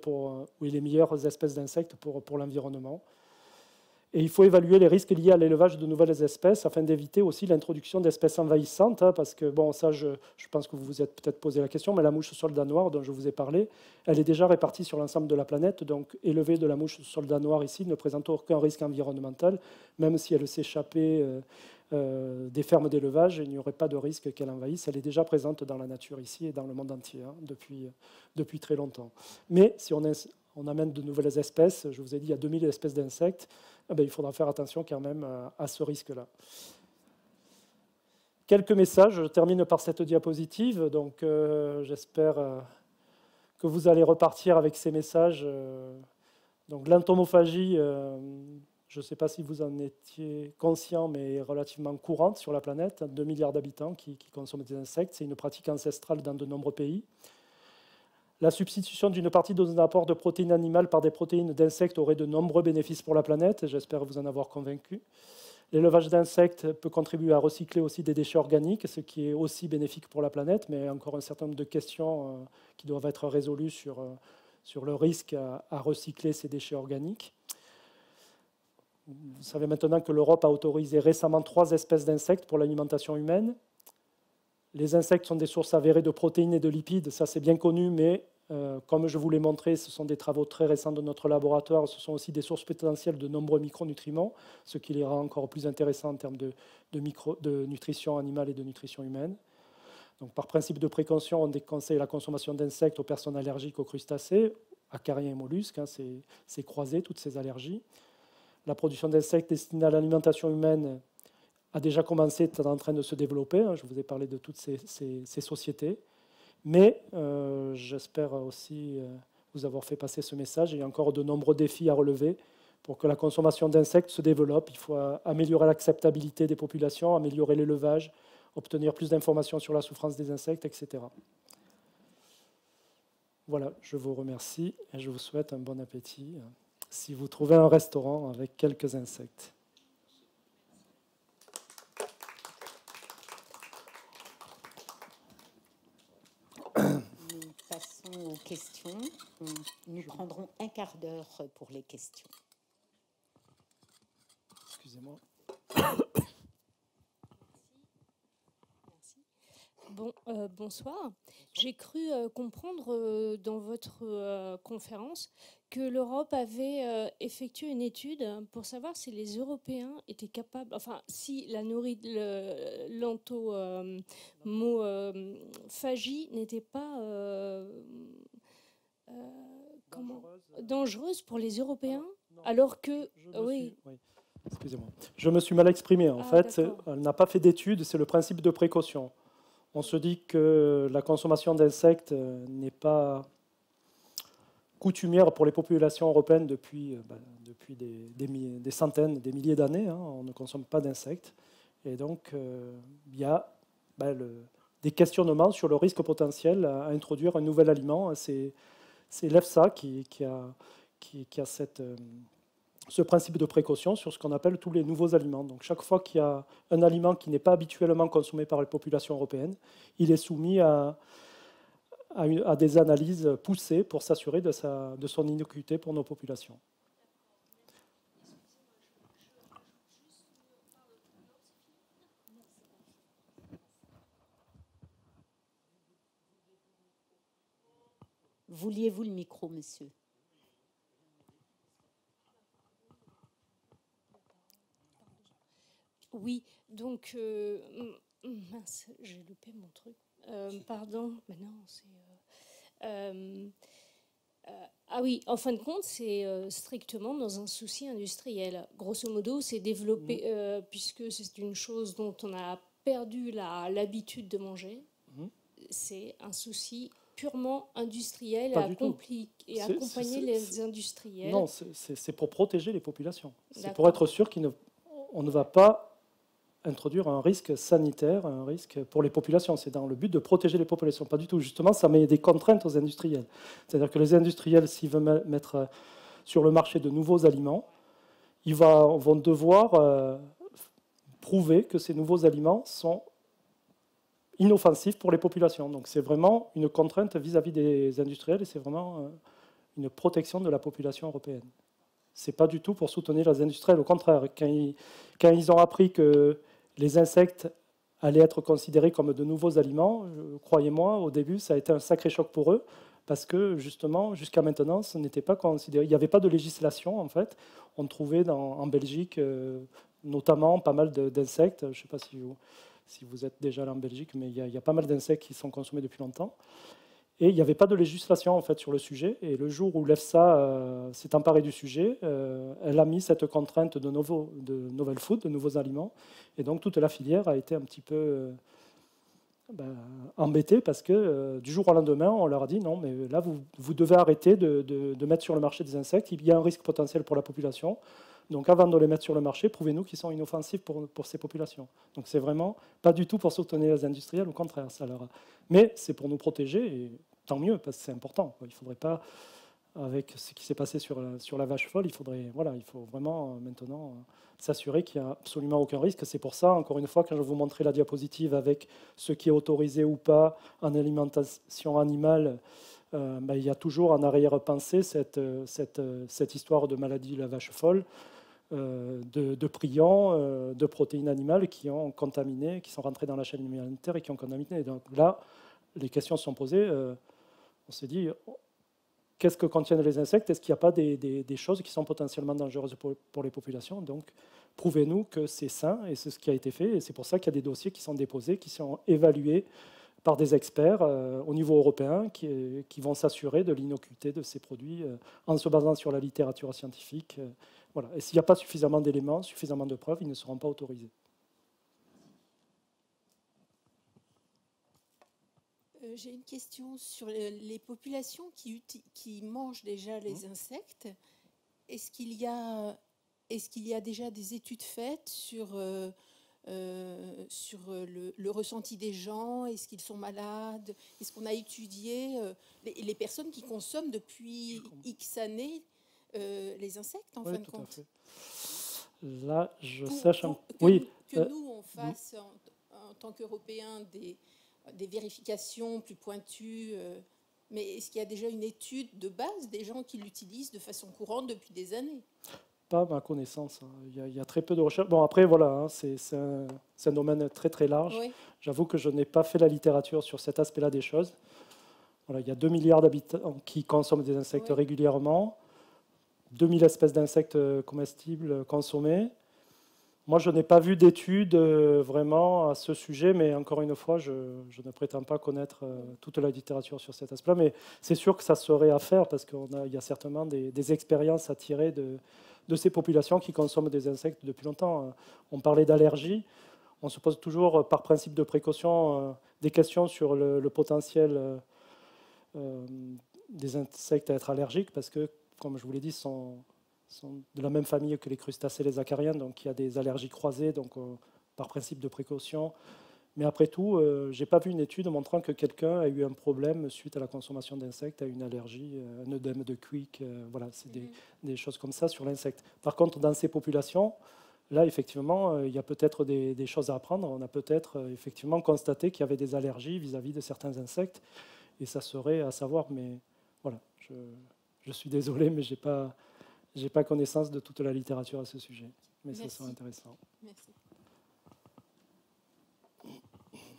les meilleures espèces d'insectes pour l'environnement. Et il faut évaluer les risques liés à l'élevage de nouvelles espèces afin d'éviter aussi l'introduction d'espèces envahissantes, parce que, bon, ça, je pense que vous vous êtes peut-être posé la question, mais la mouche soldat noire dont je vous ai parlé, elle est déjà répartie sur l'ensemble de la planète, donc élever de la mouche soldat noire ici ne présente aucun risque environnemental, même si elle s'échappait des fermes d'élevage, il n'y aurait pas de risque qu'elle envahisse, elle est déjà présente dans la nature ici et dans le monde entier, depuis très longtemps. Mais si on amène de nouvelles espèces, je vous ai dit, il y a 2000 espèces d'insectes, il faudra faire attention quand même à ce risque-là. Quelques messages, je termine par cette diapositive, donc j'espère que vous allez repartir avec ces messages. Donc l'entomophagie, je ne sais pas si vous en étiez conscient, mais est relativement courante sur la planète, 2 milliards d'habitants qui consomment des insectes, c'est une pratique ancestrale dans de nombreux pays. La substitution d'une partie de nos apports de protéines animales par des protéines d'insectes aurait de nombreux bénéfices pour la planète, j'espère vous en avoir convaincu. L'élevage d'insectes peut contribuer à recycler aussi des déchets organiques, ce qui est aussi bénéfique pour la planète, mais encore un certain nombre de questions qui doivent être résolues sur le risque à recycler ces déchets organiques. Vous savez maintenant que l'Europe a autorisé récemment 3 espèces d'insectes pour l'alimentation humaine. Les insectes sont des sources avérées de protéines et de lipides, ça c'est bien connu, mais comme je vous l'ai montré, ce sont des travaux très récents de notre laboratoire, ce sont aussi des sources potentielles de nombreux micronutriments, ce qui les rend encore plus intéressants en termes de nutrition animale et de nutrition humaine. Donc, par principe de précaution, on déconseille la consommation d'insectes aux personnes allergiques aux crustacés, acariens et mollusques, hein, c'est croisé, toutes ces allergies. La production d'insectes destinés à l'alimentation humaine a déjà commencé, est en train de se développer. Hein, je vous ai parlé de toutes ces sociétés. Mais j'espère aussi vous avoir fait passer ce message. Il y a encore de nombreux défis à relever pour que la consommation d'insectes se développe. Il faut améliorer l'acceptabilité des populations, améliorer l'élevage, obtenir plus d'informations sur la souffrance des insectes, etc. Voilà, je vous remercie et je vous souhaite un bon appétit si vous trouvez un restaurant avec quelques insectes. Nous passons aux questions. Nous prendrons un quart d'heure pour les questions. Excusez-moi. Bon, bonsoir. J'ai cru comprendre dans votre conférence que l'Europe avait effectué une étude pour savoir si les Européens étaient capables, enfin, si la l'entomophagie n'était pas dangereuse pour les Européens, alors que... Oui. Excusez-moi. Je me suis mal exprimé. En fait, elle n'a pas fait d'étude, c'est le principe de précaution. On se dit que la consommation d'insectes n'est pas coutumière pour les populations européennes depuis des centaines, des milliers d'années. Hein. On ne consomme pas d'insectes. Et donc, il y a des questionnements sur le risque potentiel à introduire un nouvel aliment. C'est l'EFSA qui a ce principe de précaution sur ce qu'on appelle tous les nouveaux aliments. Donc chaque fois qu'il y a un aliment qui n'est pas habituellement consommé par les populations européennes, il est soumis à des analyses poussées pour s'assurer de son innocuité pour nos populations. Vouliez-vous le micro, monsieur? Oui, donc, mince, j'ai loupé mon truc. Pardon, mais non, c'est... ah oui, en fin de compte, c'est strictement dans un souci industriel. Grosso modo, c'est développé, puisque c'est une chose dont on a perdu l'habitude de manger. C'est un souci purement industriel et accompagner les industriels. Non, c'est pour protéger les populations. C'est pour être sûr qu'on ne va pas introduire un risque sanitaire, un risque pour les populations. C'est dans le but de protéger les populations. Pas du tout. Justement, ça met des contraintes aux industriels. C'est-à-dire que les industriels, s'ils veulent mettre sur le marché de nouveaux aliments, ils vont devoir prouver que ces nouveaux aliments sont inoffensifs pour les populations. Donc c'est vraiment une contrainte vis-à-vis des industriels et c'est vraiment une protection de la population européenne. C'est pas du tout pour soutenir les industriels. Au contraire, quand ils ont appris que les insectes allaient être considérés comme de nouveaux aliments, croyez-moi, au début, ça a été un sacré choc pour eux, parce que justement, jusqu'à maintenant, ce n'était pas considéré. Il n'y avait pas de législation, en fait. On trouvait en Belgique, notamment, pas mal d'insectes. Je ne sais pas si vous êtes déjà allé en Belgique, mais il y a pas mal d'insectes qui sont consommés depuis longtemps. Et il n'y avait pas de législation en fait sur le sujet. Et le jour où l'EFSA s'est emparée du sujet, elle a mis cette contrainte de novel food, de nouveaux aliments. Et donc toute la filière a été un petit peu embêtée parce que du jour au lendemain, on leur a dit non, mais là vous devez arrêter de mettre sur le marché des insectes. Il y a un risque potentiel pour la population. Donc avant de les mettre sur le marché, prouvez-nous qu'ils sont inoffensifs pour ces populations. Donc c'est vraiment pas du tout pour soutenir les industriels, au contraire. Mais c'est pour nous protéger. Et tant mieux, parce que c'est important. Il ne faudrait pas, avec ce qui s'est passé sur la vache folle, il faut vraiment maintenant s'assurer qu'il n'y a absolument aucun risque. C'est pour ça, encore une fois, quand je vous montrais la diapositive avec ce qui est autorisé ou pas en alimentation animale, il y a toujours en arrière-pensée cette histoire de maladie de la vache folle, de prions, de protéines animales qui ont contaminé, qui sont rentrées dans la chaîne alimentaire et qui ont contaminé. Donc là, les questions se sont posées. On s'est dit, qu'est-ce que contiennent les insectes? Est-ce qu'il n'y a pas des choses qui sont potentiellement dangereuses pour les populations? Donc, prouvez-nous que c'est sain, et c'est ce qui a été fait. Et c'est pour ça qu'il y a des dossiers qui sont déposés, qui sont évalués par des experts au niveau européen qui vont s'assurer de l'innocuité de ces produits en se basant sur la littérature scientifique. Voilà. Et s'il n'y a pas suffisamment d'éléments, suffisamment de preuves, ils ne seront pas autorisés. J'ai une question sur les populations qui mangent déjà les insectes. Est-ce qu'il y a déjà des études faites sur le ressenti des gens? Est-ce qu'ils sont malades? Est-ce qu'on a étudié les personnes qui consomment depuis X années les insectes, en fin de compte? Là, je sache... Que nous, on fasse, en tant qu'Européens, des vérifications plus pointues. Mais est-ce qu'il y a déjà une étude de base des gens qui l'utilisent de façon courante depuis des années? Pas à ma connaissance. Il y a très peu de recherches. Bon, après, voilà, c'est un domaine très, très large. Oui. J'avoue que je n'ai pas fait la littérature sur cet aspect-là des choses. Voilà, il y a 2 milliards d'habitants qui consomment des insectes régulièrement, 2000 espèces d'insectes comestibles consommées. Moi, je n'ai pas vu d'études vraiment à ce sujet, mais encore une fois, je ne prétends pas connaître toute la littérature sur cet aspect-là. Mais c'est sûr que ça serait à faire parce qu'il y a certainement des expériences à tirer de ces populations qui consomment des insectes depuis longtemps. On parlait d'allergie. On se pose toujours, par principe de précaution, des questions sur le potentiel des insectes à être allergiques parce que, comme je vous l'ai dit, sont de la même famille que les crustacés, les acariens, donc il y a des allergies croisées, donc par principe de précaution. Mais après tout, je n'ai pas vu une étude montrant que quelqu'un a eu un problème suite à la consommation d'insectes, a une allergie, un œdème de Quick, voilà, c'est des choses comme ça sur l'insecte. Par contre, dans ces populations, là, effectivement, il y a peut-être des choses à apprendre. On a peut-être effectivement constaté qu'il y avait des allergies vis-à-vis de certains insectes, et ça serait à savoir, mais voilà, je suis désolé, mais je n'ai pas connaissance de toute la littérature à ce sujet, mais ça serait intéressant. Merci.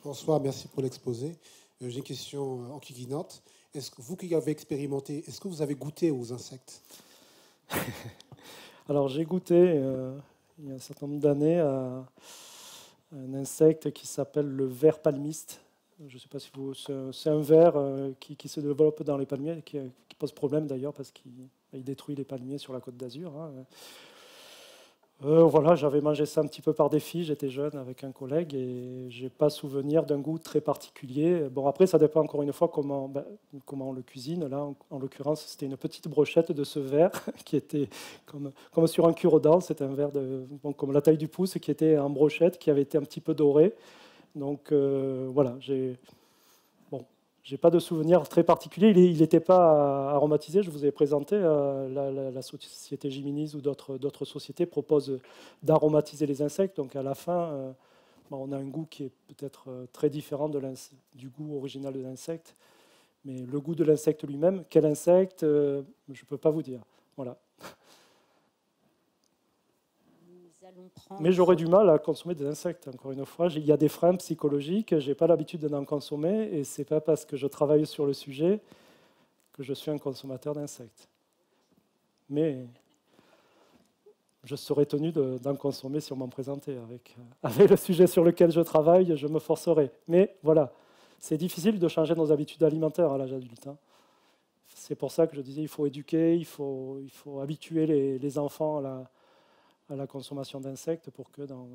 Bonsoir, merci pour l'exposé. J'ai une question enquiquinante. Est-ce que vous qui avez expérimenté, est-ce que vous avez goûté aux insectes? Alors j'ai goûté il y a un certain nombre d'années à un insecte qui s'appelle le ver palmiste. Je ne sais pas si vous... C'est un ver qui se développe dans les palmiers, qui pose problème d'ailleurs parce qu'il détruit les palmiers sur la Côte d'Azur. Voilà, j'avais mangé ça un petit peu par défi, j'étais jeune avec un collègue et je n'ai pas souvenir d'un goût très particulier. Bon, après, ça dépend encore une fois comment on le cuisine. Là, en l'occurrence, c'était une petite brochette de ce verre qui était comme sur un cure-dents. C'était un verre comme la taille du pouce qui était en brochette, qui avait été un petit peu doré. Donc voilà, j'ai pas de souvenir très particulier. Il n'était pas aromatisé. Je vous ai présenté la société Giminis ou d'autres sociétés proposent d'aromatiser les insectes. Donc à la fin, on a un goût qui est peut-être très différent du goût original de l'insecte. Mais le goût de l'insecte lui-même, quel insecte, je ne peux pas vous dire. Voilà. Mais j'aurais du mal à consommer des insectes, encore une fois. Il y a des freins psychologiques, je n'ai pas l'habitude d'en consommer, et ce n'est pas parce que je travaille sur le sujet que je suis un consommateur d'insectes. Mais je serais tenu d'en consommer si on m'en présentait. Avec le sujet sur lequel je travaille, je me forcerai. Mais voilà, c'est difficile de changer nos habitudes alimentaires à l'âge adulte. C'est pour ça que je disais il faut éduquer, il faut habituer les enfants à la consommation d'insectes pour que dans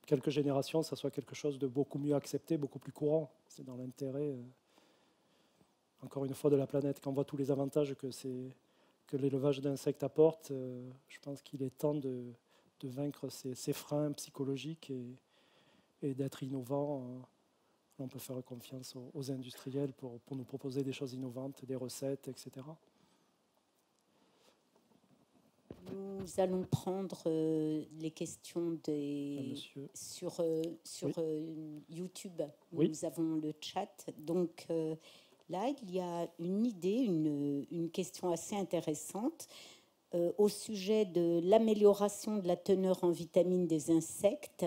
quelques générations, ça soit quelque chose de beaucoup mieux accepté, beaucoup plus courant. C'est dans l'intérêt, encore une fois, de la planète. Quand on voit tous les avantages que l'élevage d'insectes apporte, je pense qu'il est temps de vaincre ces freins psychologiques et d'être innovant. On peut faire confiance aux industriels pour nous proposer des choses innovantes, des recettes, etc. Nous allons prendre les questions sur YouTube. Oui. Nous avons le chat. Donc là, il y a une idée, une question assez intéressante au sujet de l'amélioration de la teneur en vitamines des insectes.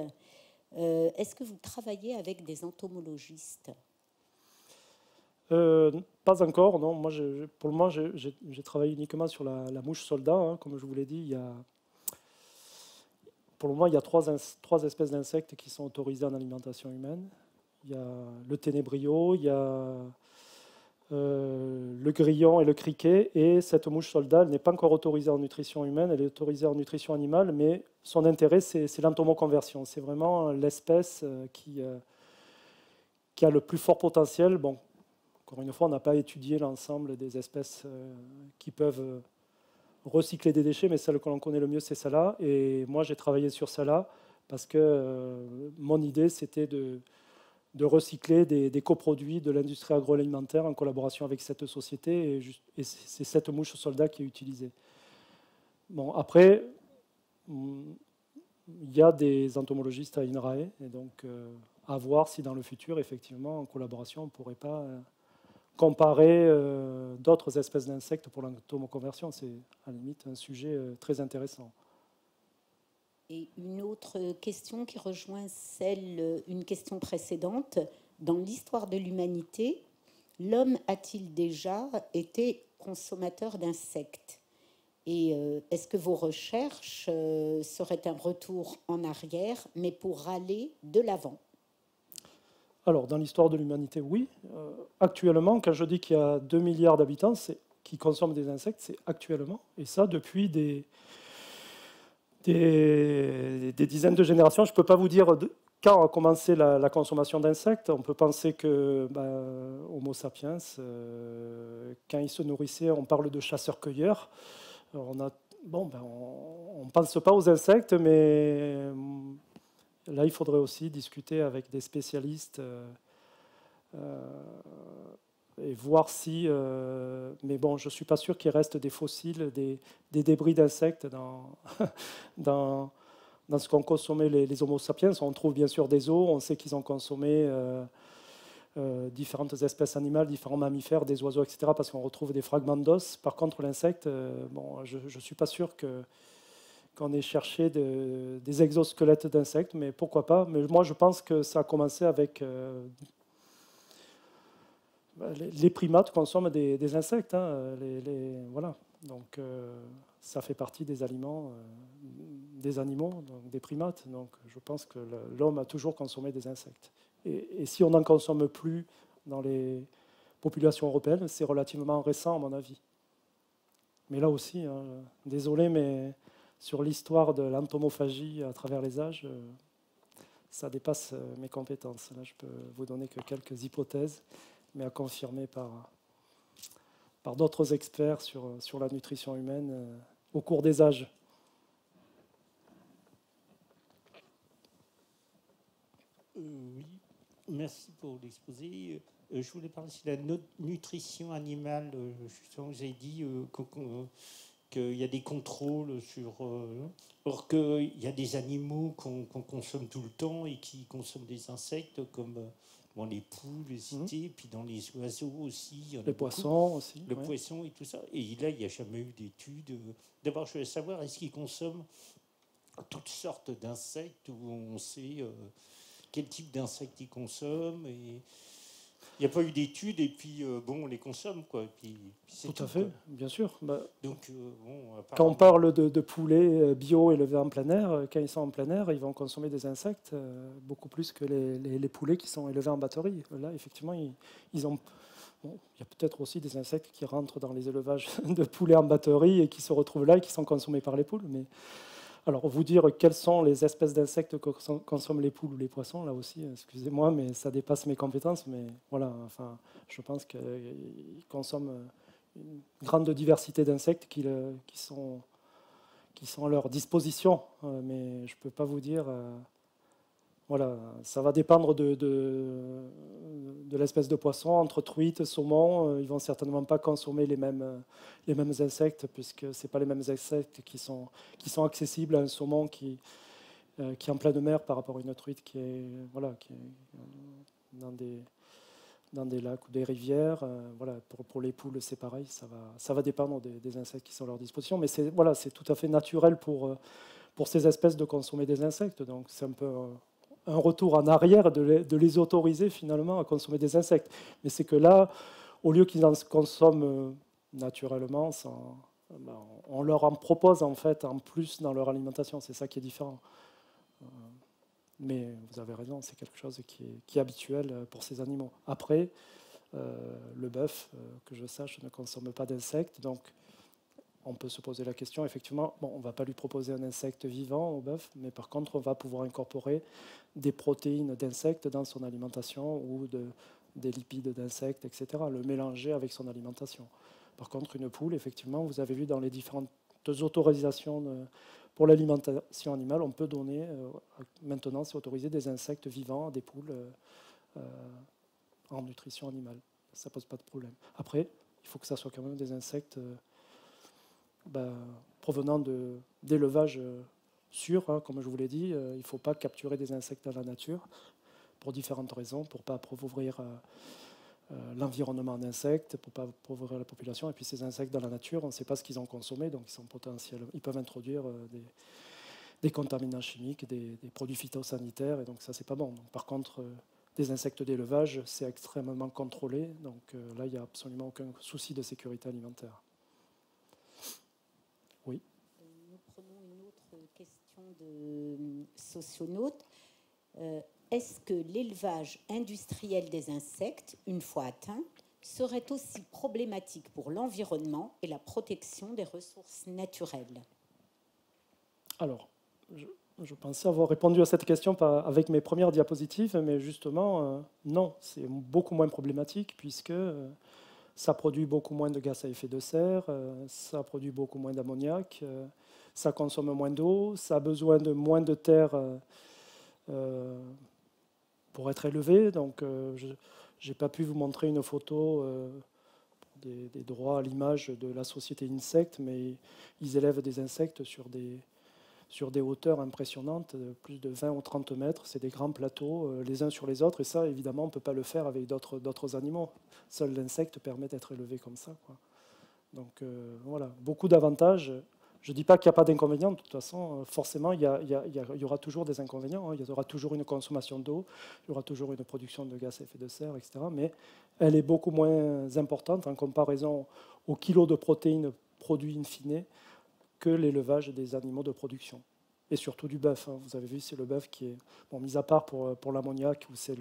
Est-ce que vous travaillez avec des entomologistes ? Pas encore, non. Moi, pour le moment, j'ai travaillé uniquement sur la mouche soldat. Comme je vous l'ai dit, pour le moment, il y a trois espèces d'insectes qui sont autorisées en alimentation humaine. Il y a le ténébrio, il y a le grillon et le criquet. Et cette mouche soldat n'est pas encore autorisée en nutrition humaine, elle est autorisée en nutrition animale, mais son intérêt, c'est l'entomoconversion. C'est vraiment l'espèce qui a le plus fort potentiel. Bon, encore une fois, on n'a pas étudié l'ensemble des espèces qui peuvent recycler des déchets, mais celle que l'on connaît le mieux, c'est celle-là. Et moi, j'ai travaillé sur celle-là parce que mon idée, c'était de recycler des coproduits de l'industrie agroalimentaire en collaboration avec cette société. Et c'est cette mouche soldat qui est utilisée. Bon, après, il y a des entomologistes à INRAE, et donc à voir si dans le futur, effectivement, en collaboration, on ne pourrait pas comparer d'autres espèces d'insectes pour l'entomoconversion. C'est à la limite un sujet très intéressant. Et une autre question qui rejoint une question précédente. Dans l'histoire de l'humanité, l'homme a-t-il déjà été consommateur d'insectes? Et est-ce que vos recherches seraient un retour en arrière, mais pour aller de l'avant? Alors, dans l'histoire de l'humanité, oui. Actuellement, quand je dis qu'il y a 2 milliards d'habitants qui consomment des insectes, c'est actuellement. Et ça, depuis des dizaines de générations. Je ne peux pas vous dire quand a commencé la consommation d'insectes. On peut penser que Homo sapiens, quand il se nourrissait, on parle de chasseurs-cueilleurs. On ne pense pas aux insectes, mais là, il faudrait aussi discuter avec des spécialistes et voir si... mais bon, je ne suis pas sûr qu'il reste des fossiles, des débris d'insectes dans ce qu'ont consommé les Homo sapiens. On trouve bien sûr des os, on sait qu'ils ont consommé différentes espèces animales, différents mammifères, des oiseaux, etc., parce qu'on retrouve des fragments d'os. Par contre, l'insecte, je ne suis pas sûr qu'on ait cherché des exosquelettes d'insectes, mais pourquoi pas. Mais moi, je pense que ça a commencé avec... les primates consomment des insectes, hein, voilà. Donc ça fait partie des aliments des animaux, donc des primates. Donc je pense que l'homme a toujours consommé des insectes. Et si on n'en consomme plus dans les populations européennes, c'est relativement récent à mon avis. Mais là aussi, hein, désolé, mais sur l'histoire de l'entomophagie à travers les âges, ça dépasse mes compétences. Là, je peux vous donner que quelques hypothèses, mais à confirmer par d'autres experts sur la nutrition humaine au cours des âges. Oui, merci pour l'exposé. Je voulais parler de la nutrition animale. Justement, vous avez dit qu'il y a des contrôles sur... or qu'il y a des animaux qu'on consomme tout le temps et qui consomment des insectes comme... les poules, les cités, puis dans les oiseaux aussi. Les poissons aussi. Le poisson et tout ça. Et là, il n'y a jamais eu d'études. D'abord, je voulais savoir, est-ce qu'ils consomment toutes sortes d'insectes, où on sait quel type d'insectes ils consomment, et il n'y a pas eu d'études, et puis on les consomme, quoi. Et puis tout à fait, quoi. Bien sûr. Donc, quand on parle de poulets bio élevés en plein air, quand ils sont en plein air, ils vont consommer des insectes beaucoup plus que les poulets qui sont élevés en batterie. Là, effectivement, ils ont... Bon, il y a peut-être aussi des insectes qui rentrent dans les élevages de poulets en batterie et qui se retrouvent là et qui sont consommés par les poules. Mais alors, vous dire quelles sont les espèces d'insectes que consomment les poules ou les poissons, là aussi, excusez-moi, mais ça dépasse mes compétences. Mais voilà, enfin, je pense qu'ils consomment une grande diversité d'insectes qui sont à leur disposition. Mais je ne peux pas vous dire... voilà, ça va dépendre de l'espèce de poisson. Entre truites, saumon, ils ne vont certainement pas consommer les mêmes insectes, puisque ce n'est pas les mêmes insectes qui sont accessibles à un saumon qui est en pleine mer par rapport à une truite qui est dans des lacs ou des rivières. Voilà, pour les poules, c'est pareil. Ça va dépendre des insectes qui sont à leur disposition. Mais c'est tout à fait naturel pour ces espèces de consommer des insectes. Donc c'est un peu... un retour en arrière de les autoriser finalement à consommer des insectes. Mais c'est que là, au lieu qu'ils en consomment naturellement, on leur en propose en fait en plus dans leur alimentation. C'est ça qui est différent. Mais vous avez raison, c'est quelque chose qui est habituel pour ces animaux. Après, le bœuf, que je sache, ne consomme pas d'insectes, donc on peut se poser la question, effectivement, bon, on ne va pas lui proposer un insecte vivant au bœuf, mais par contre, on va pouvoir incorporer des protéines d'insectes dans son alimentation ou des lipides d'insectes, etc., le mélanger avec son alimentation. Par contre, une poule, effectivement, vous avez vu dans les différentes autorisations pour l'alimentation animale, on peut donner, maintenant c'est autorisé, des insectes vivants à des poules en nutrition animale. Ça ne pose pas de problème. Après, il faut que ça soit quand même des insectes provenant d'élevage sûr, hein, comme je vous l'ai dit. Il ne faut pas capturer des insectes dans la nature pour différentes raisons, pour ne pas appauvrir l'environnement d'insectes, pour ne pas appauvrir la population. Et puis ces insectes dans la nature, on ne sait pas ce qu'ils ont consommé, donc ils sont potentiels. Ils peuvent introduire des contaminants chimiques, des produits phytosanitaires, et donc ça, c'est pas bon. Donc, par contre, des insectes d'élevage, c'est extrêmement contrôlé, donc là, il n'y a absolument aucun souci de sécurité alimentaire. Oui. Nous prenons une autre question de socionaute. Est-ce que l'élevage industriel des insectes, une fois atteint, serait aussi problématique pour l'environnement et la protection des ressources naturelles? Alors, je pensais avoir répondu à cette question avec mes premières diapositives, mais justement, non, c'est beaucoup moins problématique puisque ça produit beaucoup moins de gaz à effet de serre, ça produit beaucoup moins d'ammoniac, ça consomme moins d'eau, ça a besoin de moins de terre pour être élevé. Donc, je n'ai pas pu vous montrer une photo pour des droits à l'image de la société Insect, mais ils élèvent des insectes sur des hauteurs impressionnantes, plus de 20 ou 30 mètres. C'est des grands plateaux les uns sur les autres. Et ça, évidemment, on ne peut pas le faire avec d'autres animaux. Seul l'insecte permet d'être élevé comme ça, quoi. Donc, voilà, beaucoup d'avantages. Je ne dis pas qu'il n'y a pas d'inconvénients. De toute façon, forcément, il y aura toujours des inconvénients. Il y aura toujours une consommation d'eau, il y aura toujours une production de gaz à effet de serre, etc. Mais elle est beaucoup moins importante en comparaison au kilo de protéines produits in fine que l'élevage des animaux de production. Et surtout du bœuf. Vous avez vu, c'est le bœuf qui est, bon, mis à part pour l'ammoniac, où c'est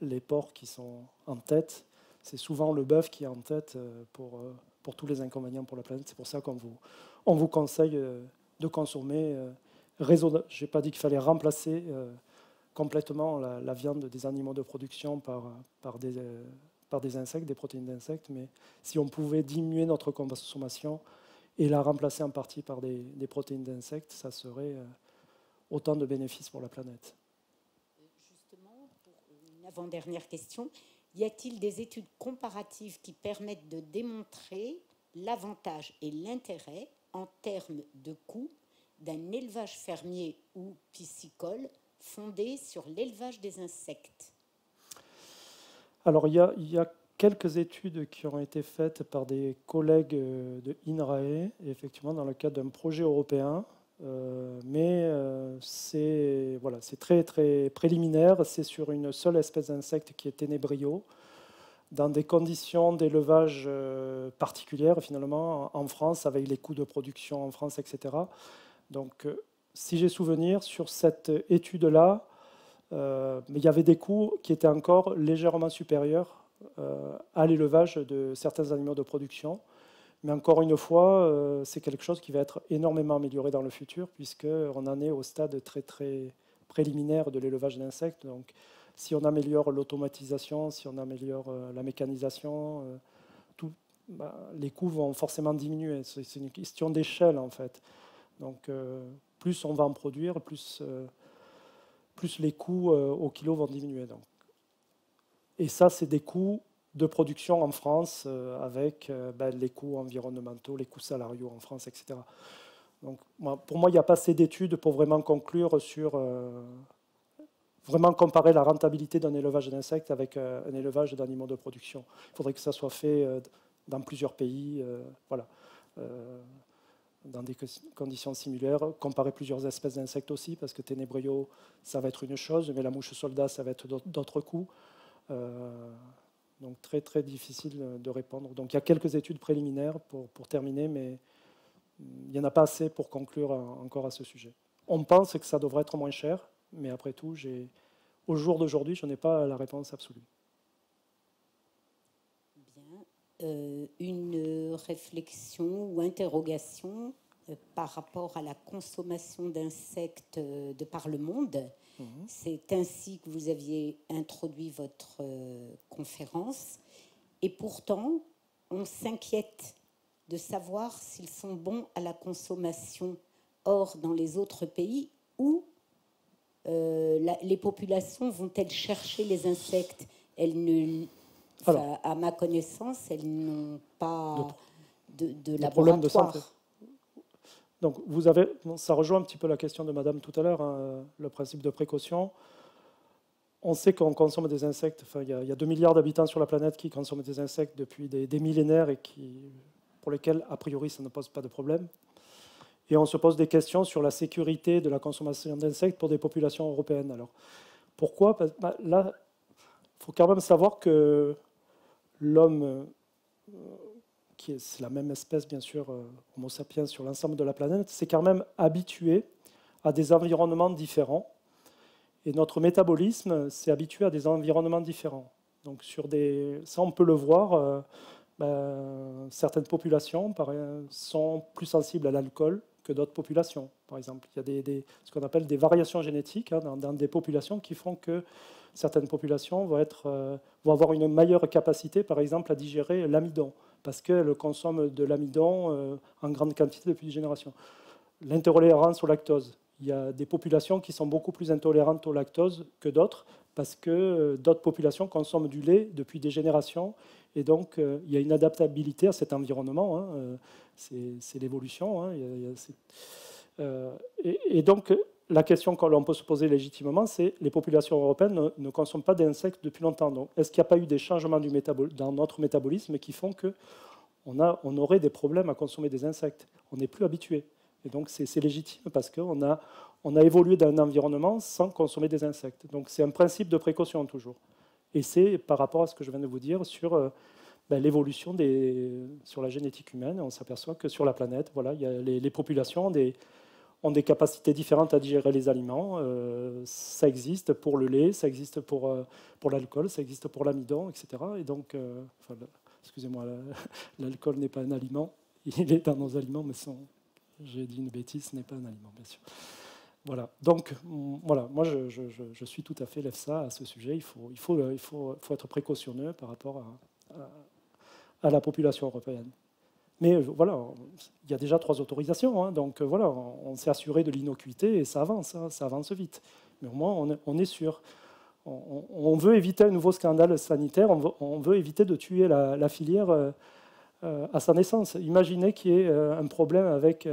les porcs qui sont en tête, c'est souvent le bœuf qui est en tête pour tous les inconvénients pour la planète. C'est pour ça qu'on vous conseille de consommer raisonnablement. Je n'ai pas dit qu'il fallait remplacer complètement la viande des animaux de production par des insectes, des protéines d'insectes, mais si on pouvait diminuer notre consommation et la remplacer en partie par des protéines d'insectes, ça serait autant de bénéfices pour la planète. Justement, pour une avant-dernière question, y a-t-il des études comparatives qui permettent de démontrer l'avantage et l'intérêt en termes de coût d'un élevage fermier ou piscicole fondé sur l'élevage des insectes? Alors, il y a quelques études qui ont été faites par des collègues de INRAE, effectivement, dans le cadre d'un projet européen. Mais c'est très, très préliminaire. C'est sur une seule espèce d'insecte qui est Ténébrio, dans des conditions d'élevage particulières, finalement, en France, avec les coûts de production en France, etc. Donc, si j'ai souvenir, sur cette étude-là, mais il y avait des coûts qui étaient encore légèrement supérieurs à l'élevage de certains animaux de production. Mais encore une fois, c'est quelque chose qui va être énormément amélioré dans le futur, puisqu'on en est au stade très, très préliminaire de l'élevage d'insectes. Donc, si on améliore l'automatisation, si on améliore la mécanisation, les coûts vont forcément diminuer. C'est une question d'échelle, en fait. Donc, plus on va en produire, plus les coûts au kilo vont diminuer. Donc. Et ça, c'est des coûts de production en France avec les coûts environnementaux, les coûts salariaux en France, etc. Donc, pour moi, il n'y a pas assez d'études pour vraiment conclure sur... vraiment comparer la rentabilité d'un élevage d'insectes avec un élevage d'animaux de production. Il faudrait que ça soit fait dans plusieurs pays, dans des conditions similaires, comparer plusieurs espèces d'insectes aussi, parce que Ténébrio, ça va être une chose, mais la mouche soldat, ça va être d'autres coûts. Donc très très difficile de répondre. Donc il y a quelques études préliminaires pour terminer, mais il n'y en a pas assez pour conclure encore à ce sujet. On pense que ça devrait être moins cher, Mais après tout, au jour d'aujourd'hui, je n'ai pas la réponse absolue. Bien. Une réflexion ou interrogation par rapport à la consommation d'insectes de par le monde. C'est ainsi que vous aviez introduit votre conférence. Et pourtant, on s'inquiète de savoir s'ils sont bons à à Or, dans les autres pays, où les populations vont-elles chercher les insectes? À ma connaissance, elles n'ont pas de laboratoire. Donc, ça rejoint un petit peu la question de Madame tout à l'heure, hein, le principe de précaution. On sait qu'on consomme des insectes. Enfin, il y a 2 milliards d'habitants sur la planète qui consomment des insectes depuis des millénaires et pour lesquels, a priori, ça ne pose pas de problème. Et on se pose des questions sur la sécurité de la consommation d'insectes pour des populations européennes. Alors, pourquoi? Là, il faut quand même savoir que l'homme, c'est la même espèce, bien sûr, Homo sapiens sur l'ensemble de la planète, s'est quand même habitué à des environnements différents. Et notre métabolisme s'est habitué à des environnements différents. Donc, ça, on peut le voir. Certaines populations sont plus sensibles à l'alcool que d'autres populations, par exemple. Il y a ce qu'on appelle des variations génétiques dans des populations qui font que certaines populations vont avoir une meilleure capacité, par exemple, à digérer l'amidon, parce qu'elles consomment de l'amidon en grande quantité depuis des générations. L'intolérance au lactose. Il y a des populations qui sont beaucoup plus intolérantes au lactose que d'autres, parce que d'autres populations consomment du lait depuis des générations. Et donc, il y a une adaptabilité à cet environnement. C'est l'évolution. Et donc, la question que l'on peut se poser légitimement, c'est les populations européennes ne consomment pas d'insectes depuis longtemps. Donc, est-ce qu'il n'y a pas eu des changements dans notre métabolisme qui font qu'on aurait des problèmes à consommer des insectes? On n'est plus habitué. Et donc, c'est légitime parce qu'on a évolué dans un environnement sans consommer des insectes. Donc, c'est un principe de précaution toujours. Et c'est par rapport à ce que je viens de vous dire sur l'évolution sur la génétique humaine. On s'aperçoit que sur la planète, voilà, les populations ont des capacités différentes à digérer les aliments. Ça existe pour le lait, ça existe pour l'alcool, ça existe pour l'amidon, etc. Et donc, excusez-moi, l'alcool n'est pas un aliment. Il est dans nos aliments, mais j'ai dit une bêtise, ce n'est pas un aliment, bien sûr. Voilà. Donc, voilà, moi, je suis tout à fait l'EFSA à ce sujet. Il faut être précautionneux par rapport à la population européenne. Mais voilà, il y a déjà 3 autorisations. Donc, voilà, on s'est assuré de l'innocuité et ça avance vite. Mais au moins, on est sûr. On veut éviter un nouveau scandale sanitaire. On veut éviter de tuer la filière à sa naissance. Imaginez qu'il y ait un problème avec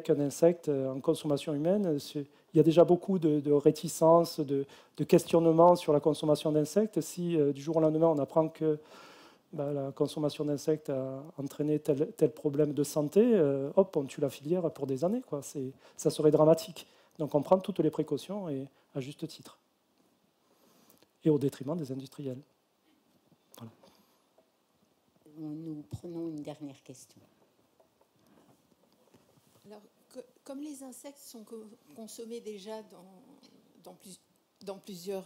un insecte en consommation humaine. Il y a déjà beaucoup de réticences, de questionnements sur la consommation d'insectes. Si du jour au lendemain, on apprend que la consommation d'insectes a entraîné tel problème de santé, hop, on tue la filière pour des années. Ça serait dramatique. Donc on prend toutes les précautions, et à juste titre. Et au détriment des industriels. Voilà. Nous prenons une dernière question. Alors, comme les insectes sont consommés déjà dans plusieurs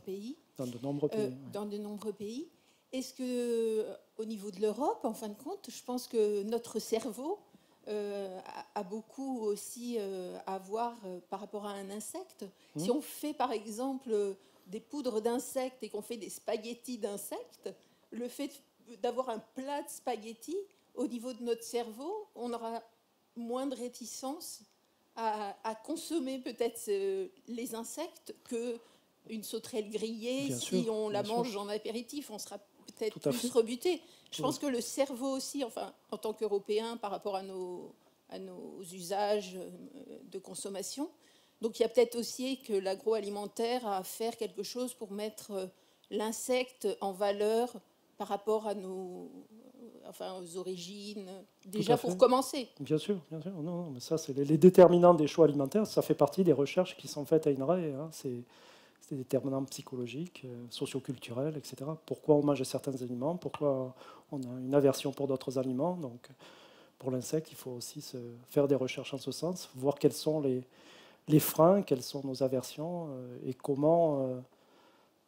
pays, dans de nombreux pays, dans de nombreux pays, est-ce que, au niveau de l'Europe, en fin de compte, je pense que notre cerveau a beaucoup aussi à voir par rapport à un insecte. Si on fait, par exemple, des poudres d'insectes et qu'on fait des spaghettis d'insectes, le fait d'avoir un plat de spaghettis, au niveau de notre cerveau, on aura moins de réticence à consommer peut-être les insectes qu'une sauterelle grillée. Si on la mange en apéritif, on sera peut-être plus rebuté. Je pense que le cerveau aussi, enfin, en tant qu'Européen, par rapport à nos usages de consommation, donc il y a peut-être aussi que l'agroalimentaire a à faire quelque chose pour mettre l'insecte en valeur par rapport à aux origines, déjà pour commencer. Bien sûr. Non, mais ça, c'est les déterminants des choix alimentaires. Ça fait partie des recherches qui sont faites à INRAE. C'est des déterminants psychologiques, socioculturels, etc. Pourquoi on mange certains aliments, pourquoi on a une aversion pour d'autres aliments. Donc, pour l'insecte, il faut aussi faire des recherches en ce sens, voir quels sont les freins, quelles sont nos aversions et comment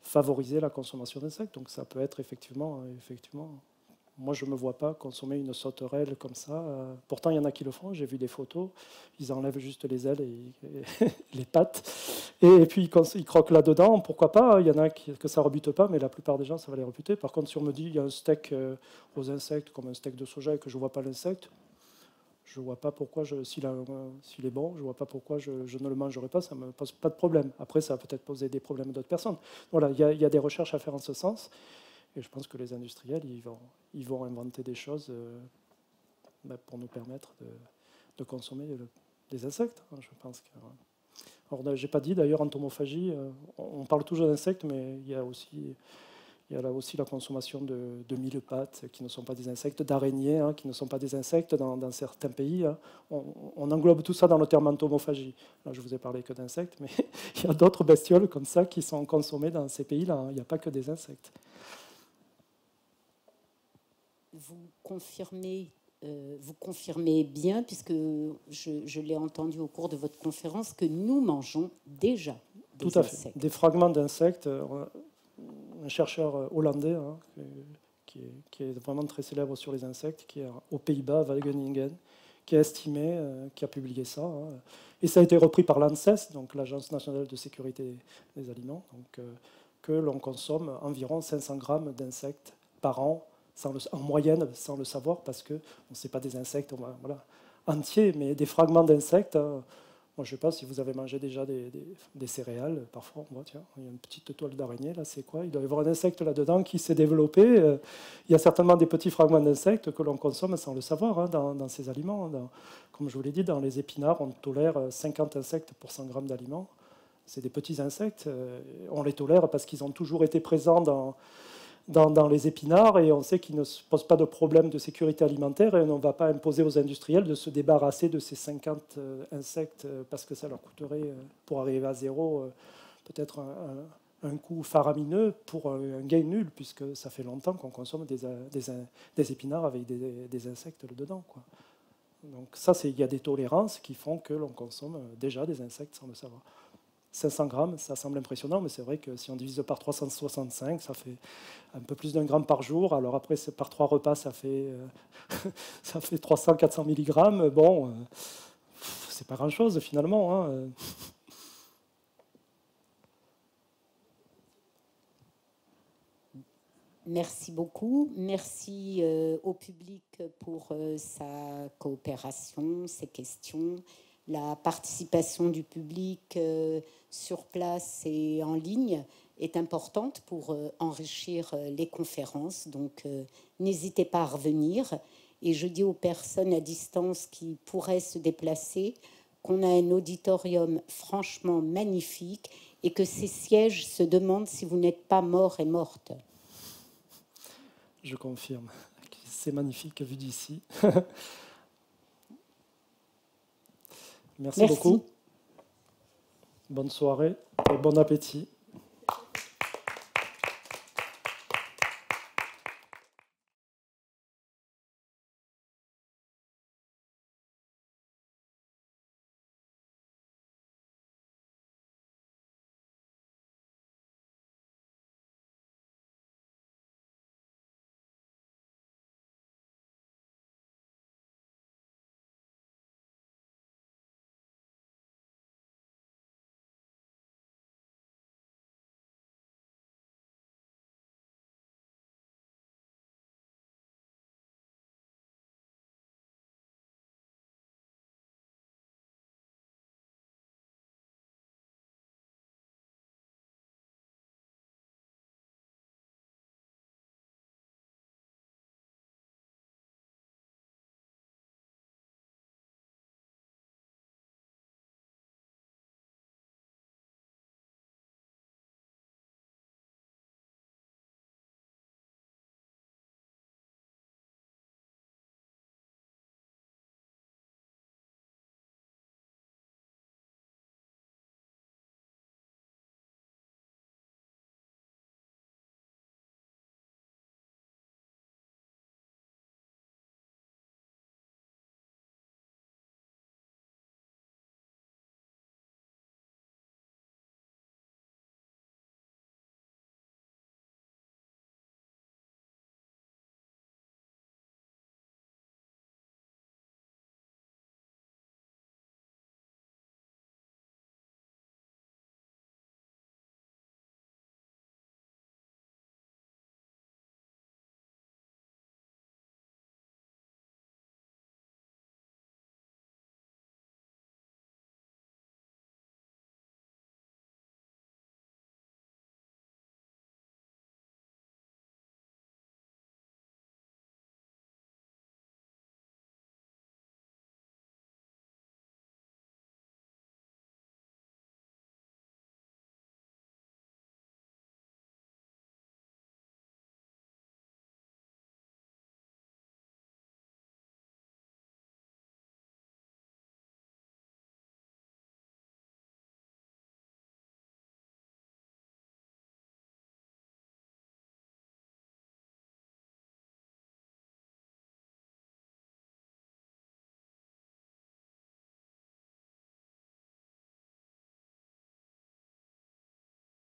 favoriser la consommation d'insectes. Donc ça peut être effectivement, moi je ne me vois pas consommer une sauterelle comme ça. Pourtant il y en a qui le font, j'ai vu des photos, ils enlèvent juste les ailes et les pattes, et puis quand ils croquent là-dedans, pourquoi pas, il y en a que ça ne rebute pas, mais la plupart des gens ça va les rebuter. Par contre si on me dit il y a un steak aux insectes comme un steak de soja et que je ne vois pas l'insecte, je ne vois pas pourquoi, s'il est bon, je ne vois pas pourquoi je ne le mangerai pas, ça ne me pose pas de problème. Après, ça va peut-être poser des problèmes à d'autres personnes. Voilà, il y a des recherches à faire en ce sens, et je pense que les industriels, ils vont inventer des choses pour nous permettre de consommer des insectes. Je pense que... Alors, je n'ai pas dit, d'ailleurs, entomophagie, on parle toujours d'insectes, mais il y a là aussi la consommation de mille pattes qui ne sont pas des insectes, d'araignées qui ne sont pas des insectes dans certains pays. On englobe tout ça dans le terme entomophagie. Là, je vous ai parlé que d'insectes, mais il y a d'autres bestioles comme ça qui sont consommées dans ces pays-là. Il n'y a pas que des insectes. Vous confirmez bien, puisque je l'ai entendu au cours de votre conférence, que nous mangeons déjà des insectes. Tout à fait. Des fragments d'insectes. Un chercheur hollandais qui est vraiment très célèbre sur les insectes, qui est aux Pays-Bas, Wageningen, qui a estimé, qui a publié ça. Et ça a été repris par l'ANSES, donc l'Agence nationale de sécurité des aliments, donc, que l'on consomme environ 500 grammes d'insectes par an, en moyenne, sans le savoir, parce qu'on ne sait pas des insectes entiers, mais des fragments d'insectes. Moi, je ne sais pas si vous avez mangé déjà des céréales. Parfois, on voit, tiens, il y a une petite toile d'araignée, là, c'est quoi? Il doit y avoir un insecte là-dedans qui s'est développé. Il y a certainement des petits fragments d'insectes que l'on consomme sans le savoir dans ces aliments. Comme je vous l'ai dit, dans les épinards, on tolère 50 insectes pour 100 grammes d'aliments. C'est des petits insectes. On les tolère parce qu'ils ont toujours été présents dans les épinards, et on sait qu'ils ne se posent pas de problème de sécurité alimentaire, et on ne va pas imposer aux industriels de se débarrasser de ces 50 insectes parce que ça leur coûterait, pour arriver à zéro, peut-être un coût faramineux pour un gain nul, puisque ça fait longtemps qu'on consomme des épinards avec des insectes dedans, quoi. Donc ça, il y a des tolérances qui font que l'on consomme déjà des insectes sans le savoir. 500 grammes, ça semble impressionnant, mais c'est vrai que si on divise par 365, ça fait un peu plus d'un gramme par jour. Alors après, par 3 repas, ça fait 300-400 milligrammes. Bon, c'est pas grand-chose finalement. Merci beaucoup. Merci au public pour sa coopération, ses questions. La participation du public sur place et en ligne est importante pour enrichir les conférences. Donc, n'hésitez pas à revenir. Et je dis aux personnes à distance qui pourraient se déplacer qu'on a un auditorium franchement magnifique et que ces sièges se demandent si vous n'êtes pas mort et morte. Je confirme. C'est magnifique vu d'ici. Merci beaucoup. Bonne soirée et bon appétit.